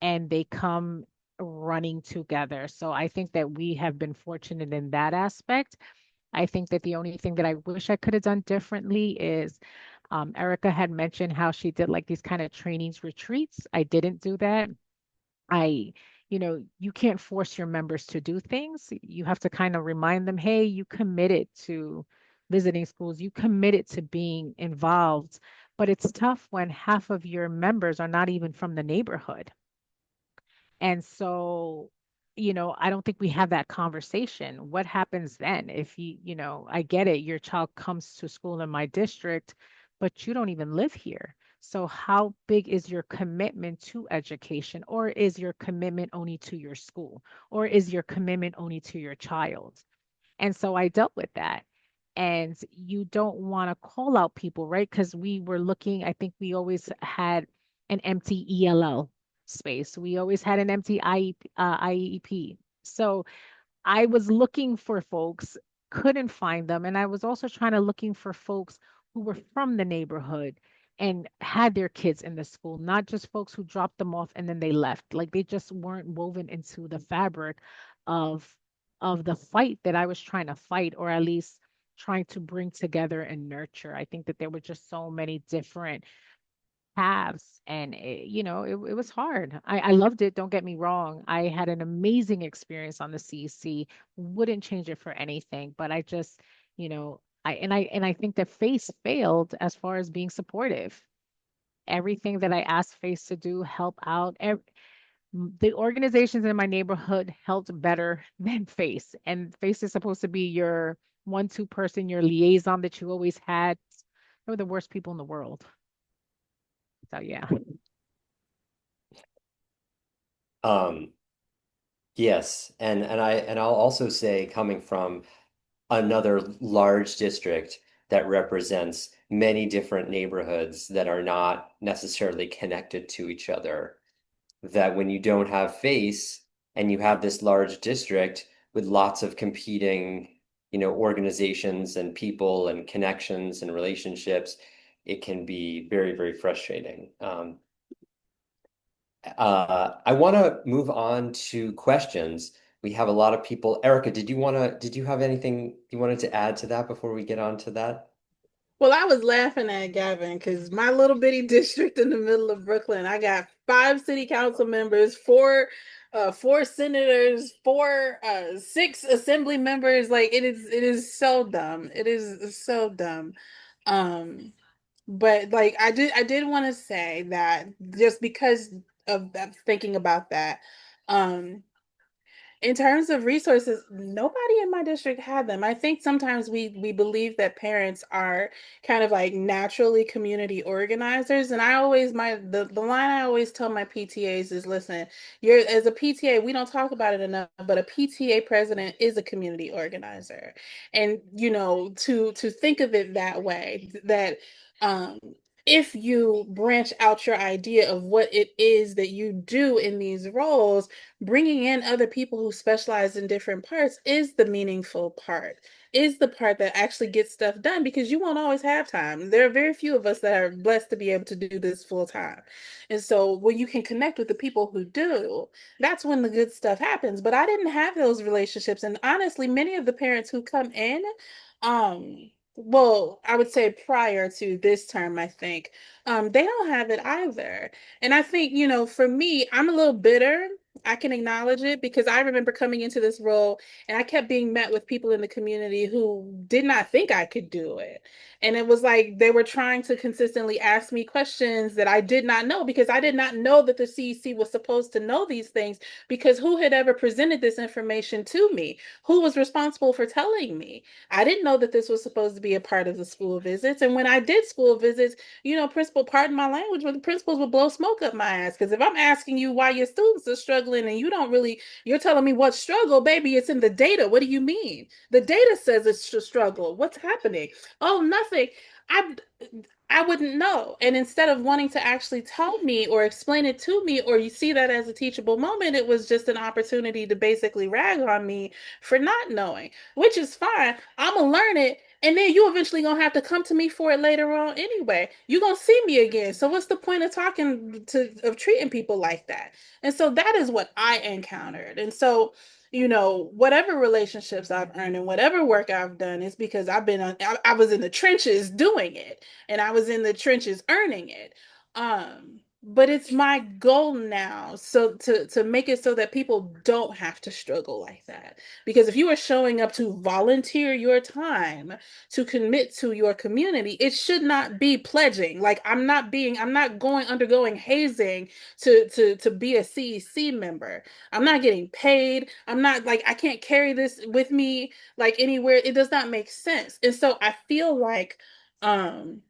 and they come running together. So I think that we have been fortunate in that aspect. I think that the only thing that I wish I could have done differently is Erica had mentioned how she did like these kind of trainings retreats. I didn't do that. I, you can't force your members to do things. You have to kind of remind them, hey, you committed to visiting schools, you committed to being involved. But it's tough when half of your members are not even from the neighborhood. And so, I don't think we have that conversation. What happens then if I get it, your child comes to school in my district, but you don't even live here. So how big is your commitment to education? Or is your commitment only to your school? Or is your commitment only to your child? And so I dealt with that. And you don't want to call out people, right? Because we were looking, I think we always had an empty ELL space. We always had an empty IEP. So I was looking for folks, couldn't find them. And I was also trying to looking for folks who were from the neighborhood and had their kids in the school, not just folks who dropped them off and then they left. Like they just weren't woven into the fabric of the fight that I was trying to fight, or at least trying to bring together and nurture. I think that there were just so many different paths, and it was hard. I loved it, don't get me wrong. I had an amazing experience on the CEC, wouldn't change it for anything, but I just, I think that Face failed as far as being supportive. Everything that I asked Face to do, help out, the organizations in my neighborhood helped better than Face. And Face is supposed to be your one-two person, your liaison that you always had. They were the worst people in the world. So yeah. Um, yes, and I'll also say, coming from another large district that represents many different neighborhoods that are not necessarily connected to each other, that when you don't have face and you have this large district with lots of competing, organizations and people and connections and relationships, it can be very, very frustrating. I want to move on to questions. We have a lot of people. Erica, did you have anything you wanted to add to that before we get on to that? Well, I was laughing at Gavin because my little bitty district in the middle of Brooklyn, I got 5 city council members, four senators, six assembly members. Like it is so dumb. It is so dumb. Um, but like I did want to say that just because of that, thinking about that, um, in terms of resources, nobody in my district had them. I think sometimes we believe that parents are kind of like naturally community organizers. And I always the line I always tell my PTAs is, listen, you're as a PTA, we don't talk about it enough, but a PTA president is a community organizer. And to think of it that way, that um if you branch out your idea of what it is that you do in these roles, bringing in other people who specialize in different parts is the meaningful part, is the part that actually gets stuff done, because you won't always have time. There are very few of us that are blessed to be able to do this full time. And so when you can connect with the people who do, that's when the good stuff happens. But I didn't have those relationships. And honestly, many of the parents who come in, well, I would say prior to this term, I think, they don't have it either. And I think, for me, I'm a little bitter. I can acknowledge it because I remember coming into this role and I kept being met with people in the community who did not think I could do it. And it was like they were trying to consistently ask me questions that I did not know, because I did not know that the CEC was supposed to know these things, because who had ever presented this information to me? Who was responsible for telling me? I didn't know that this was supposed to be a part of the school visits. And when I did school visits, principal, pardon my language, but the principals would blow smoke up my ass. Because if I'm asking you why your students are struggling and you're telling me what struggle, baby, it's in the data. What do you mean? The data says it's a struggle. What's happening? Oh, nothing. I I wouldn't know. And instead of wanting to actually tell me or explain it to me, or you see that as a teachable moment, it was just an opportunity to basically rag on me for not knowing, which is fine. I'm gonna learn it. And then you eventually gonna have to come to me for it later on anyway. You're gonna see me again. So what's the point of of treating people like that? And so that is what I encountered. And so, whatever relationships I've earned and whatever work I've done is because I was in the trenches doing it, and I was in the trenches earning it. but it's my goal now, so to make it so that people don't have to struggle like that. Because if you are showing up to volunteer your time to commit to your community, it should not be pledging. Like I'm not going undergoing hazing to be a CEC member. I'm not getting paid. I'm not like I can't carry this with me like anywhere. It does not make sense. And so I feel like um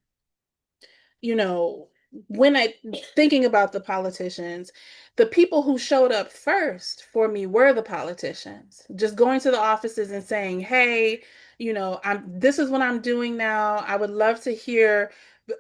you know, when I thinking about the politicians, the people who showed up first for me were the politicians. Just going to the offices and saying, "Hey, I'm this is what I'm doing now. I would love to hear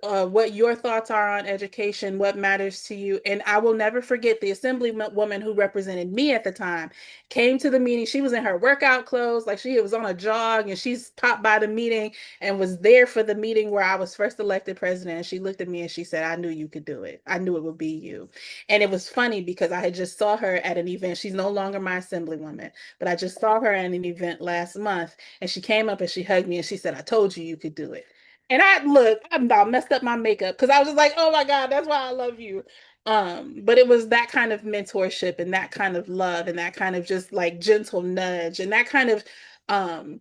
what your thoughts are on education, what matters to you." And I will never forget the assemblywoman who represented me at the time came to the meeting. She was in her workout clothes, like she was on a jog, and she's popped by the meeting and was there for the meeting where I was first elected president. And she looked at me and she said, "I knew you could do it. I knew it would be you." And it was funny because I had just saw her at an event. She's no longer my assemblywoman, but I just saw her at an event last month, and she came up and she hugged me and she said, "I told you you could do it." And I about messed up my makeup because I was just like, "Oh my God, that's why I love you." But it was that kind of mentorship and that kind of love and that kind of just like gentle nudge and that kind of um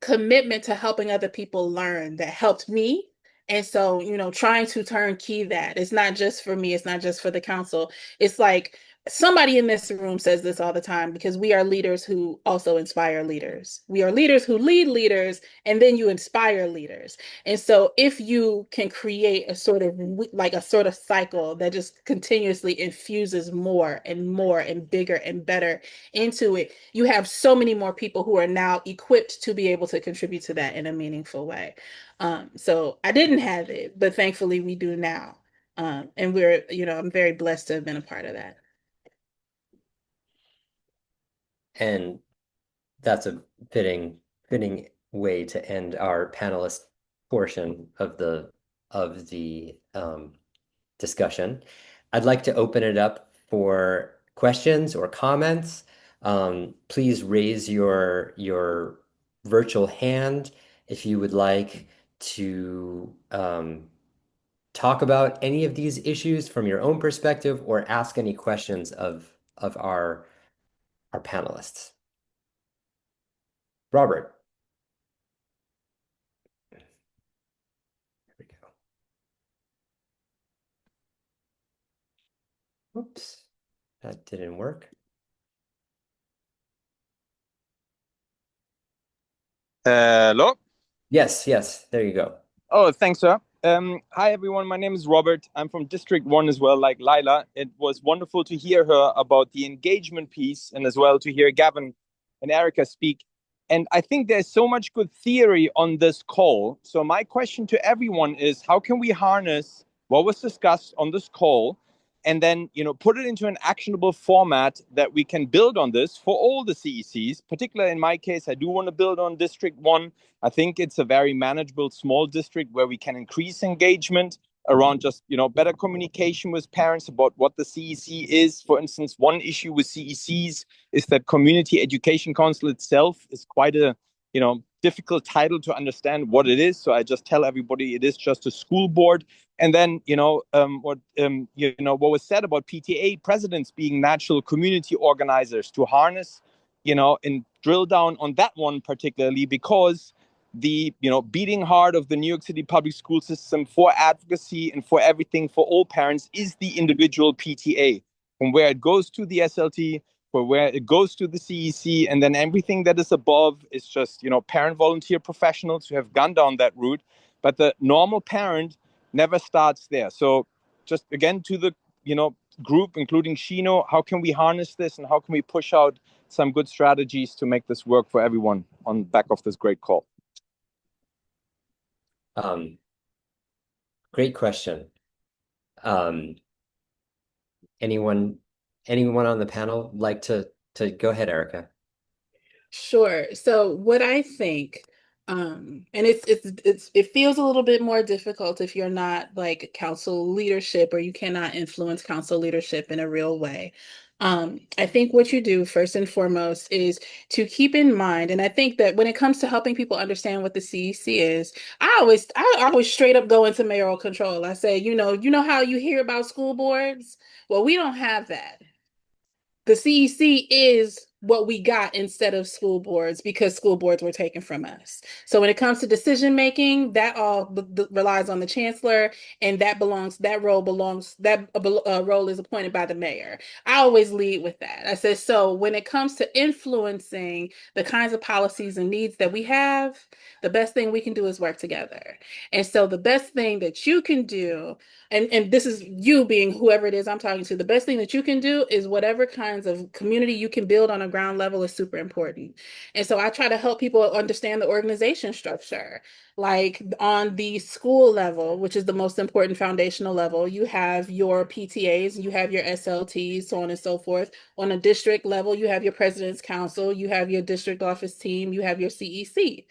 commitment to helping other people learn that helped me. And so, trying to turnkey that. It's not just for me, it's not just for the council. It's like somebody in this room says this all the time because we are leaders who also inspire leaders. We are leaders who lead leaders, and then you inspire leaders. And so if you can create a sort of cycle that just continuously infuses more and more and bigger and better into it, you have so many more people who are now equipped to be able to contribute to that in a meaningful way. So I didn't have it, but thankfully we do now. And I'm very blessed to have been a part of that. And that's a fitting way to end our panelist portion of the discussion. I'd like to open it up for questions or comments. Please raise your virtual hand if you would like to talk about any of these issues from your own perspective or ask any questions of our panelists. Robert. There we go. Oops, that didn't work. Hello. Yes, there you go. Oh, thanks, sir. Hi, everyone. My name is Robert. I'm from District 1 as well, like Lila. It was wonderful to hear her about the engagement piece and as well to hear Gavin and Erica speak. And I think there's so much good theory on this call. So my question to everyone is, how can we harness what was discussed on this call and then, put it into an actionable format that we can build on this for all the CECs? Particularly in my case, I do want to build on District 1. I think it's a very manageable small district where we can increase engagement around just, better communication with parents about what the CEC is. For instance, one issue with CECs is that Community Education Council itself is quite a, difficult title to understand what it is. So I just tell everybody it is just a school board. And then, what was said about PTA presidents being natural community organizers to harness, and drill down on that one particularly because the beating heart of the New York City public school system for advocacy and for everything for all parents is the individual PTA, from where it goes to the SLT, for where it goes to the CEC, and then everything that is above is just parent volunteer professionals who have gone down that route, but the normal parent never starts there. So just again to the group, including Shino, how can we harness this and how can we push out some good strategies to make this work for everyone on the back of this great call? Great question. Anyone on the panel like to go ahead, Erica? Sure. So what I think, and it feels a little bit more difficult if you're not like council leadership or you cannot influence council leadership in a real way. I think what you do first and foremost is to keep in mind, and I think that when it comes to helping people understand what the CEC is, I always straight up go into mayoral control. I say, you know how you hear about school boards? Well, we don't have that. The CEC is what we got instead of school boards because school boards were taken from us. So when it comes to decision making, that all relies on the chancellor, and that role is appointed by the mayor. I always lead with that. I said, so when it comes to influencing the kinds of policies and needs that we have, the best thing we can do is work together. And so the best thing that you can do, and this is you being whoever it is I'm talking to, the best thing that you can do is whatever kinds of community you can build on a ground level is super important. And so I try to help people understand the organization structure. Like on the school level, which is the most important foundational level, you have your PTAs, you have your SLTs, so on and so forth. On a district level, you have your president's council, you have your district office team, you have your CEC.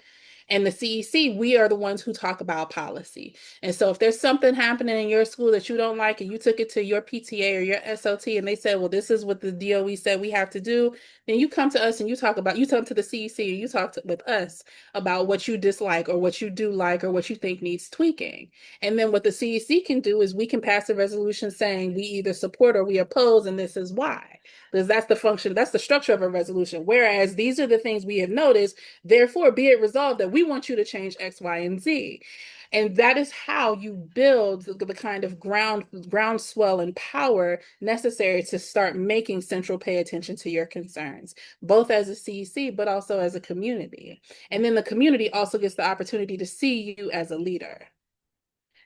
And the CEC, we are the ones who talk about policy. And so if there's something happening in your school that you don't like and you took it to your PTA or your SLT and they said, well, this is what the DOE said we have to do, then you come to us and you come to the CEC and you talk with us about what you dislike or what you do like or what you think needs tweaking. And then what the CEC can do is we can pass a resolution saying we either support or we oppose, and this is why. Because that's the function, that's the structure of a resolution. Whereas these are the things we have noticed, therefore be it resolved that we want you to change X, Y, and Z. And that is how you build the kind of groundswell and power necessary to start making Central pay attention to your concerns, both as a CEC, but also as a community. And then the community also gets the opportunity to see you as a leader.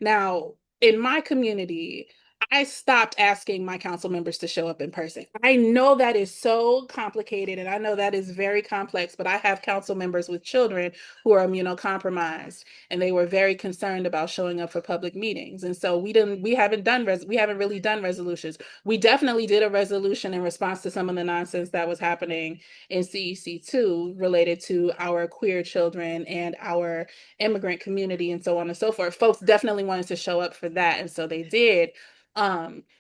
Now, in my community, I stopped asking my council members to show up in person. I know that is so complicated and I know that is very complex, but I have council members with children who are immunocompromised and they were very concerned about showing up for public meetings. And so we haven't really done resolutions. We definitely did a resolution in response to some of the nonsense that was happening in CEC2 related to our queer children and our immigrant community and so on and so forth. Folks definitely wanted to show up for that, and so they did.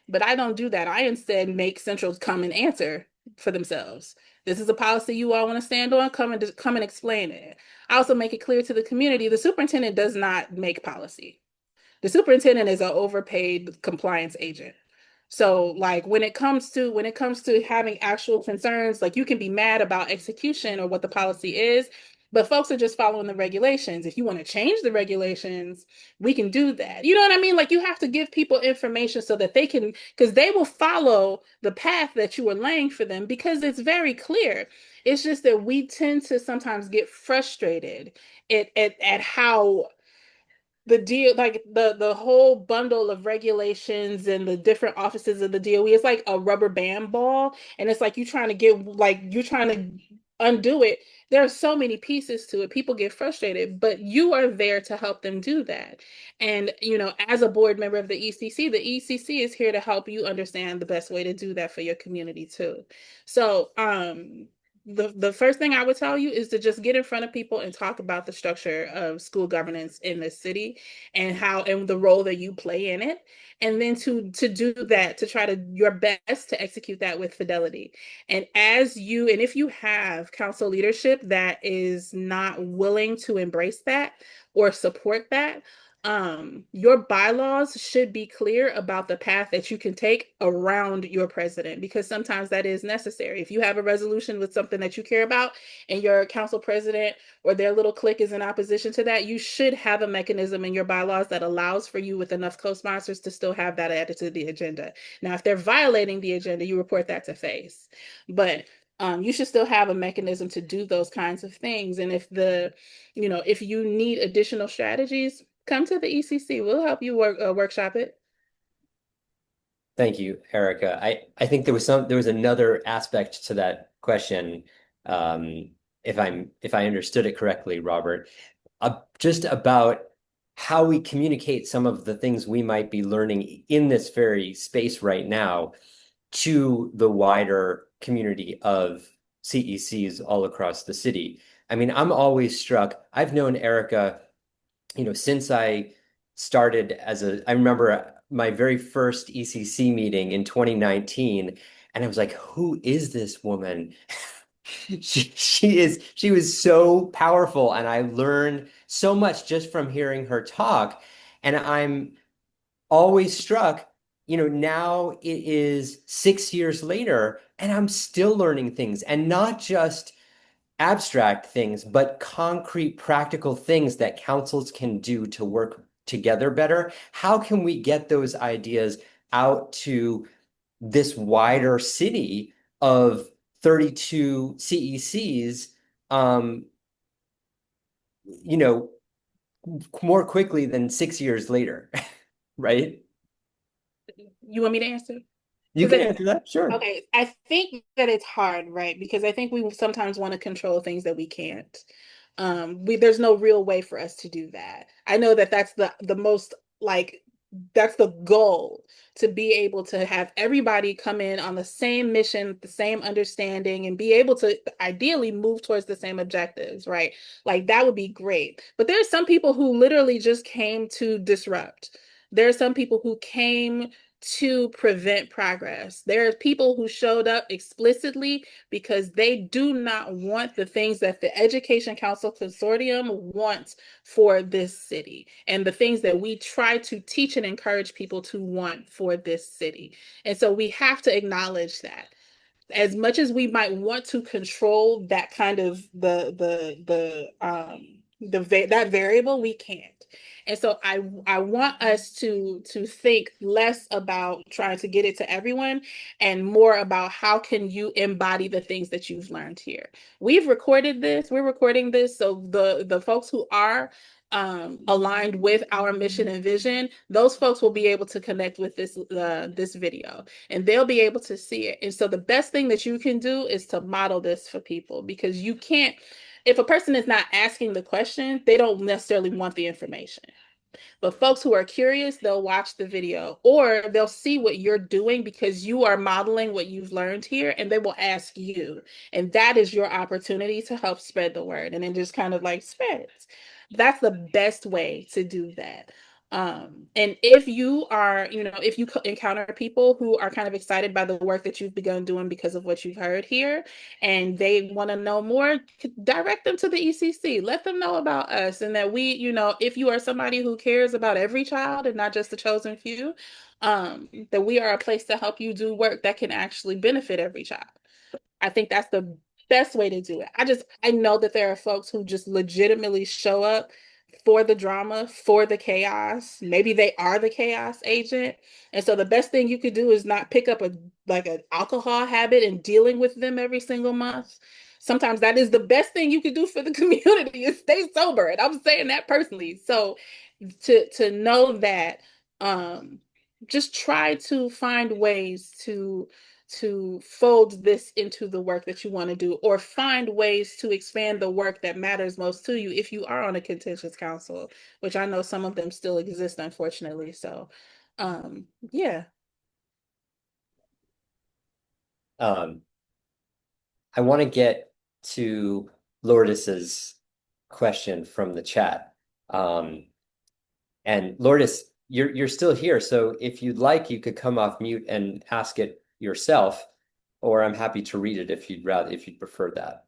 But I don't do that. I instead make Central come and answer for themselves. This is a policy you all want to stand on. Come and explain it. I also make it clear to the community the superintendent does not make policy. The superintendent is an overpaid compliance agent. So like when it comes to having actual concerns, like you can be mad about execution or what the policy is, but folks are just following the regulations. If you want to change the regulations, we can do that. You know what I mean? Like you have to give people information so that they can, because they will follow the path that you are laying for them because it's very clear. It's just that we tend to sometimes get frustrated at how the deal, like the whole bundle of regulations and the different offices of the DOE, it's like a rubber band ball, and it's like you're trying to undo it. There are so many pieces to it. People get frustrated, but you are there to help them do that. And as a board member of the ECC is here to help you understand the best way to do that for your community too. So the first thing I would tell you is to just get in front of people and talk about the structure of school governance in the city and the role that you play in it. And then to do that, to try to your best to execute that with fidelity. And if you have council leadership that is not willing to embrace that or support that, your bylaws should be clear about the path that you can take around your president, because sometimes that is necessary. If you have a resolution with something that you care about and your council president or their little clique is in opposition to that, you should have a mechanism in your bylaws that allows for you with enough co-sponsors to still have that added to the agenda. Now, if they're violating the agenda, you report that to FACE. But you should still have a mechanism to do those kinds of things. And if you need additional strategies, come to the ECC. We'll help you workshop it. Thank you, Erica. I think there was another aspect to that question, if I understood it correctly, Robert, just about how we communicate some of the things we might be learning in this very space right now to the wider community of CECs all across the city. I mean, I'm always struck. I've known Erica, since I started I remember my very first ECC meeting in 2019, And I was like, who is this woman? She was so powerful, and I learned so much just from hearing her talk. And I'm always struck, now it is 6 years later, and I'm still learning things, and not just abstract things, but concrete, practical things that councils can do to work together better. How can we get those ideas out to this wider city of 32 CECs, um, you know, more quickly than 6 years later, right? You want me to answer? You 'Cause can answer that, sure. Okay, I think that it's hard, right? Because I think we sometimes want to control things that we can't. There's no real way for us to do that. I know that that's the most like that's the goal, to be able to have everybody come in on the same mission, the same understanding, and be able to ideally move towards the same objectives, right? Like that would be great. But there's some people who literally just came to disrupt. There are some people who came to prevent progress. There are people who showed up explicitly because they do not want the things that the Education Council Consortium wants for this city, and the things that we try to teach and encourage people to want for this city. And so we have to acknowledge that. As much as we might want to control that kind of that variable, we can't. And so I want us to think less about trying to get it to everyone and more about how can you embody the things that you've learned here. We've recorded this, we're recording this, so the folks who are aligned with our mission and vision, those folks will be able to connect with this video, and they'll be able to see it. And so the best thing that you can do is to model this for people, because you can't, if a person is not asking the question, they don't necessarily want the information. But folks who are curious, they'll watch the video, or they'll see what you're doing because you are modeling what you've learned here, and they will ask you. And that is your opportunity to help spread the word, and then just kind of like spread it. That's the best way to do that. And if you are, if you encounter people who are kind of excited by the work that you've begun doing because of what you've heard here, and they want to know more, direct them to the ECC. Let them know about us, and that we, if you are somebody who cares about every child and not just the chosen few, that we are a place to help you do work that can actually benefit every child. I think that's the best way to do it. I know that there are folks who just legitimately show up for the drama, for the chaos. Maybe they are the chaos agent. And so the best thing you could do is not pick up an alcohol habit and dealing with them every single month. Sometimes that is the best thing you could do for the community, is stay sober. And I'm saying that personally. So to know that, just try to find ways to fold this into the work that you want to do, or find ways to expand the work that matters most to you if you are on a contentious council, which I know some of them still exist, unfortunately. So yeah. I want to get to Lourdes's question from the chat. And Lourdes, you're still here, so if you'd like, you could come off mute and ask it yourself, or I'm happy to read it if you'd prefer that.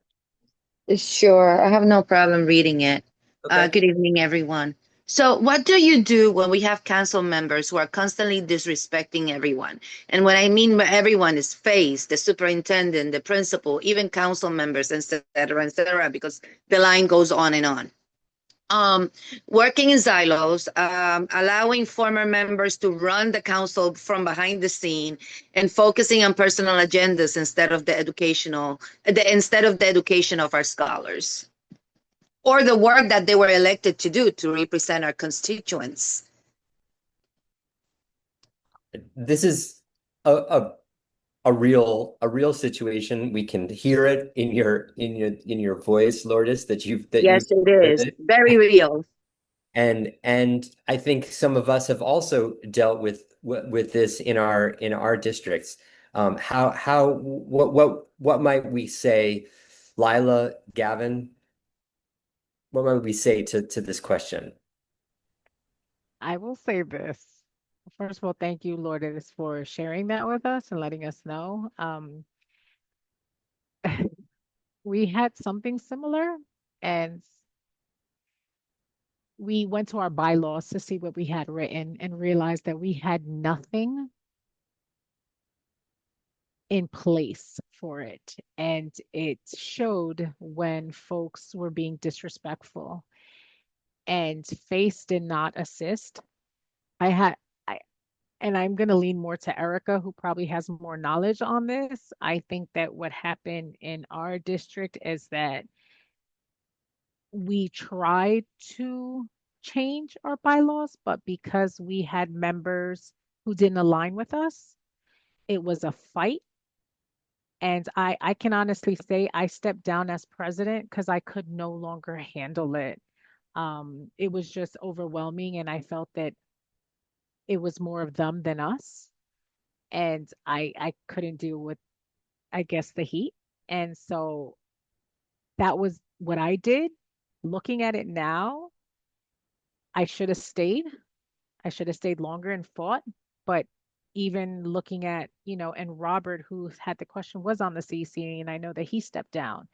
Sure, I have no problem reading it. Okay. Good evening, everyone. So what do you do when we have council members who are constantly disrespecting everyone? And what I mean by everyone is FACE, the superintendent, the principal, even council members, et cetera, because the line goes on and on. Working in silos, allowing former members to run the council from behind the scene, and focusing on personal agendas instead of the education of our scholars, or the work that they were elected to do to represent our constituents. This is a real situation. We can hear it in your voice, Lourdes, Yes, it is very real. And I think some of us have also dealt with this in our districts. What might we say, Lila, Gavin? What might we say to this question? I will say this. First of all, thank you, Lourdes, for sharing that with us and letting us know. We had something similar, and we went to our bylaws to see what we had written and realized that we had nothing in place for it. And it showed when folks were being disrespectful, and FACE did not assist. I had, I, and I'm going to lean more to Erica, who probably has more knowledge on this. I think that what happened in our district is that we tried to change our bylaws, but because we had members who didn't align with us, it was a fight. And I can honestly say I stepped down as president because I could no longer handle it. It was just overwhelming, and I felt that it was more of them than us. And I couldn't deal with, I guess, the heat. And so that was what I did. Looking at it now, I should have stayed. I should have stayed longer and fought. But even looking at, and Robert, who had the question, was on the CC, and I know that he stepped down.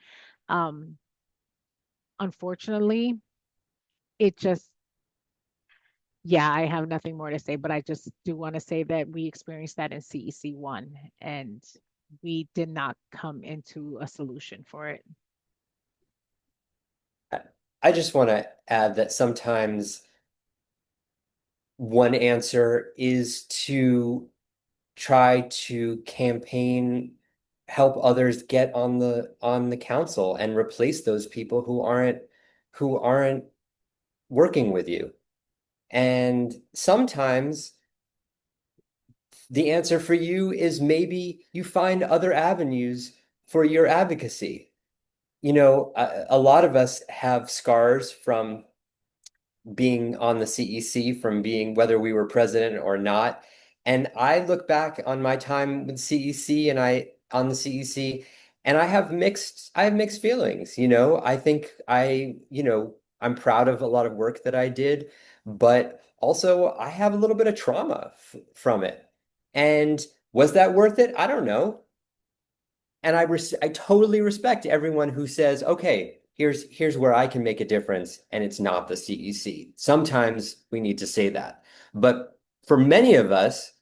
Um, Unfortunately, it just, yeah, I have nothing more to say, but I just do want to say that we experienced that in CEC 1, and we did not come into a solution for it. I just want to add that sometimes one answer is to try to campaign, help others get on the council and replace those people who aren't working with you. And sometimes the answer for you is maybe you find other avenues for your advocacy. A lot of us have scars from being on the CEC, from being whether we were president or not. And I look back on my time with CEC and on the CEC, and I have mixed feelings. I think I'm proud of a lot of work that I did, but also I have a little bit of trauma from it. And was that worth it? I don't know. And I totally respect everyone who says, okay, here's where I can make a difference, and it's not the CEC. Sometimes we need to say that. But for many of us,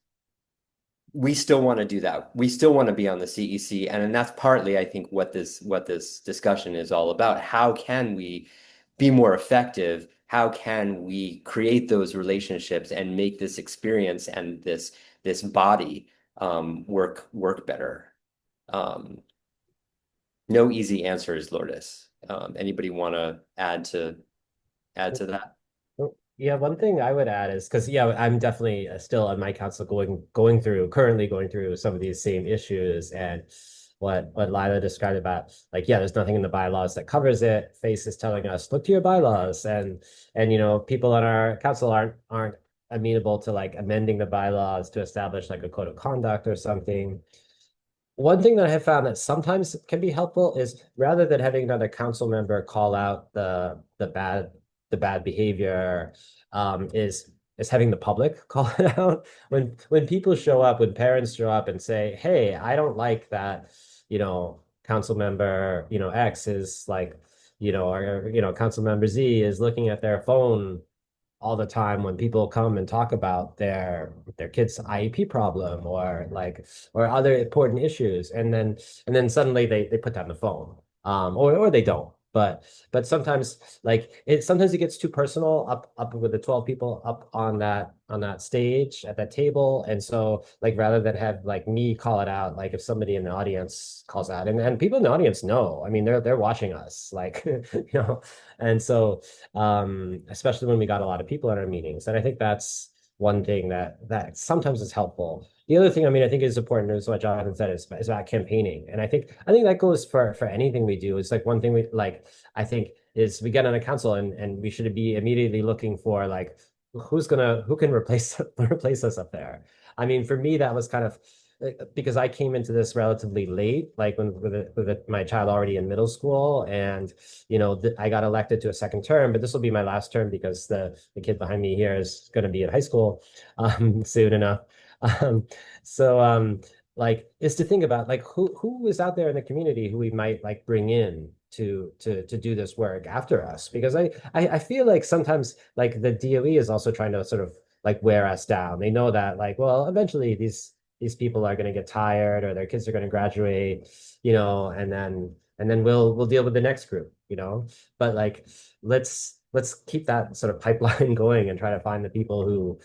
we still want to do that. We still want to be on the CEC. And that's partly, I think, what this discussion is all about. How can we be more effective? How can we create those relationships and make this experience and this body work better? No easy answers, Lourdes. Anybody want to add to that? Yeah, one thing I would add is because I'm definitely still on my council currently going through some of these same issues, and what Lila described about there's nothing in the bylaws that covers it. FACE is telling us look to your bylaws, and people on our council aren't amenable to amending the bylaws to establish a code of conduct or something. One thing that I have found that sometimes can be helpful is rather than having another council member call out the bad behavior, is having the public call it out. When people show up, when parents show up and say, hey, I don't like that, council member, X is or council member Z is looking at their phone all the time when people come and talk about their kid's IEP problem or other important issues, and then suddenly they put down the phone, or they don't. But sometimes sometimes it gets too personal up with the 12 people up on that stage at that table. And so rather than have me call it out, if somebody in the audience calls out, and people in the audience know, I mean, they're watching us, and so especially when we got a lot of people in our meetings. And I think that's one thing that sometimes is helpful. The other thing, I mean, I think is important is what Jonathan said is about campaigning. And I think that goes for anything we do. It's one thing I think is we get on a council and we should be immediately looking for who can replace us up there. I mean, for me, that was kind of because I came into this relatively late, like my child already in middle school, and I got elected to a second term, but this will be my last term because the kid behind me here is going to be in high school soon enough. Like is to think about like who is out there in the community who we might like bring in to do this work after us, because I feel like sometimes like the DOE is also trying to sort of like wear us down. They know that like, well, eventually these people are going to get tired or their kids are going to graduate, and then we'll deal with the next group, but like let's keep that sort of pipeline going and try to find the people who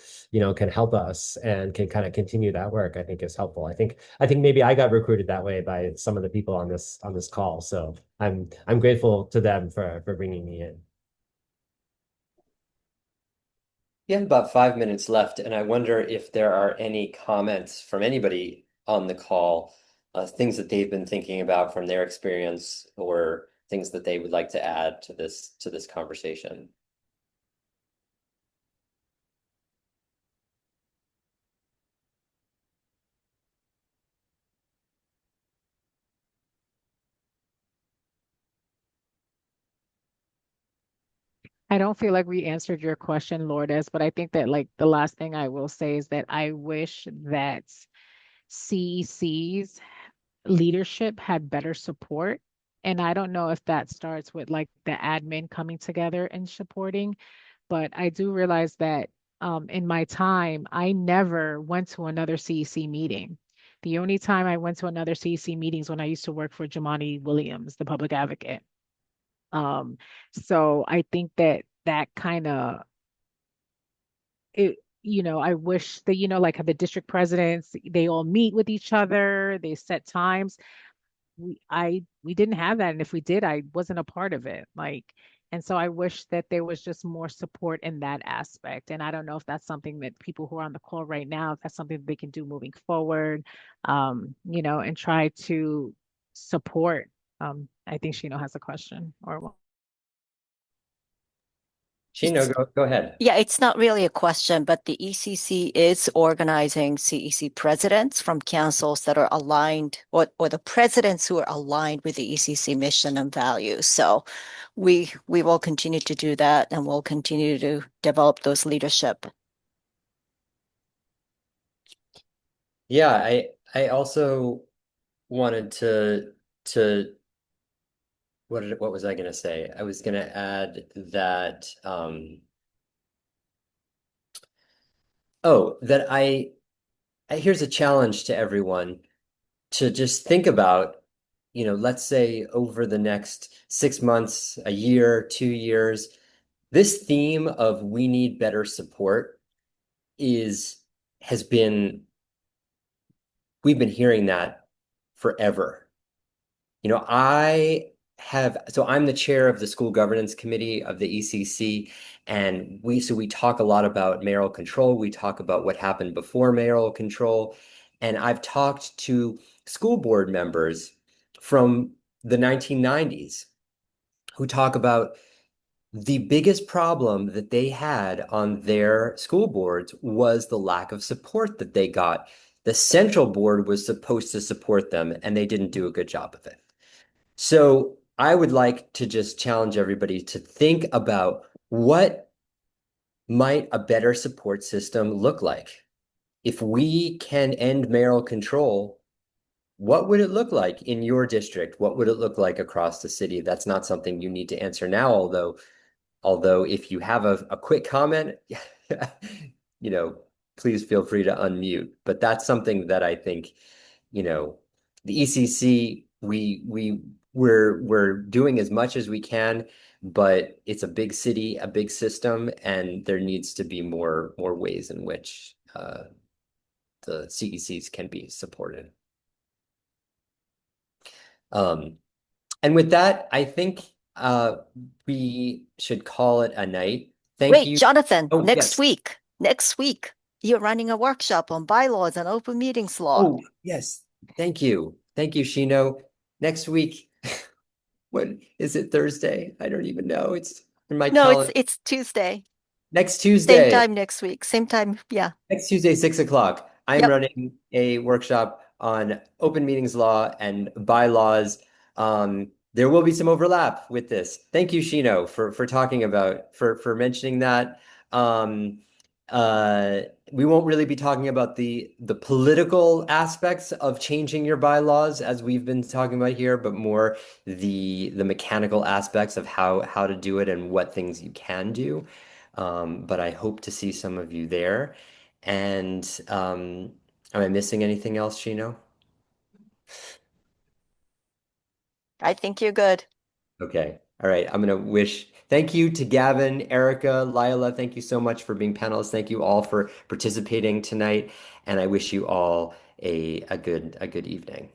can help us and can kind of continue that work. I think is helpful. I think maybe I got recruited that way by some of the people on this call, so I'm grateful to them for bringing me in. We have about 5 minutes left, and I wonder if there are any comments from anybody on the call, things that they've been thinking about from their experience, or things that they would like to add to this conversation. I don't feel like we answered your question, Lourdes, but I think that like the last thing I will say is that I wish that CEC's leadership had better support. And I don't know if that starts with like the admin coming together and supporting, but I do realize that in my time, I never went to another CEC meeting. The only time I went to another CEC meeting is when I used to work for Jamani Williams, the public advocate. So I think that that kind of it, I wish that, like the district presidents, they all meet with each other, they set times. We didn't have that. And if we did, I wasn't a part of it. And so I wish that there was just more support in that aspect. And I don't know if that's something that people who are on the call right now, if that's something that they can do moving forward, and try to support. I think Shino has a question or Shino, go ahead. Yeah, it's not really a question, but the ECC is organizing CEC presidents from councils that are aligned, or the presidents who are aligned with the ECC mission and values. So we will continue to do that, and we'll continue to develop those leadership. Yeah, I also wanted to what was I going to say? I was going to add that here's a challenge to everyone to just think about, let's say over the next 6 months, a year, 2 years, this theme of we need better support we've been hearing that forever. I'm the chair of the school governance committee of the ECC, and we talk a lot about mayoral control. We talk about what happened before mayoral control, and I've talked to school board members from the 1990s who talk about the biggest problem that they had on their school boards was the lack of support that they got. The central board was supposed to support them, and they didn't do a good job of it. So I would like to just challenge everybody to think about what might a better support system look like. If we can end mayoral control, what would it look like in your district? What would it look like across the city? That's not something you need to answer now, although if you have a quick comment, please feel free to unmute. But that's something that I think, the ECC, we're doing as much as we can, but it's a big city, a big system, and there needs to be more ways in which the CECs can be supported. And with that, I think we should call it a night. Thank you. Jonathan, Oh, next yes. week, you're running a workshop on bylaws and open meetings law. Oh, yes. Thank you. Thank you, Shino. Next week, when is it? Thursday? I don't even know. It's in my calendar. It's Tuesday. Next Tuesday. Same time next week. Same time, yeah. Next Tuesday, 6 o'clock. I'm running a workshop on open meetings law and bylaws. There will be some overlap with this. Thank you, Shino, for talking about for mentioning that. We won't really be talking about the political aspects of changing your bylaws as we've been talking about here, but more the mechanical aspects of how to do it and what things you can do. But I hope to see some of you there. And am I missing anything else, Shino? I think you're good. Okay. All right. I'm going to thank you to Gavin, Erica, Lila. Thank you so much for being panelists. Thank you all for participating tonight. And I wish you all a good evening.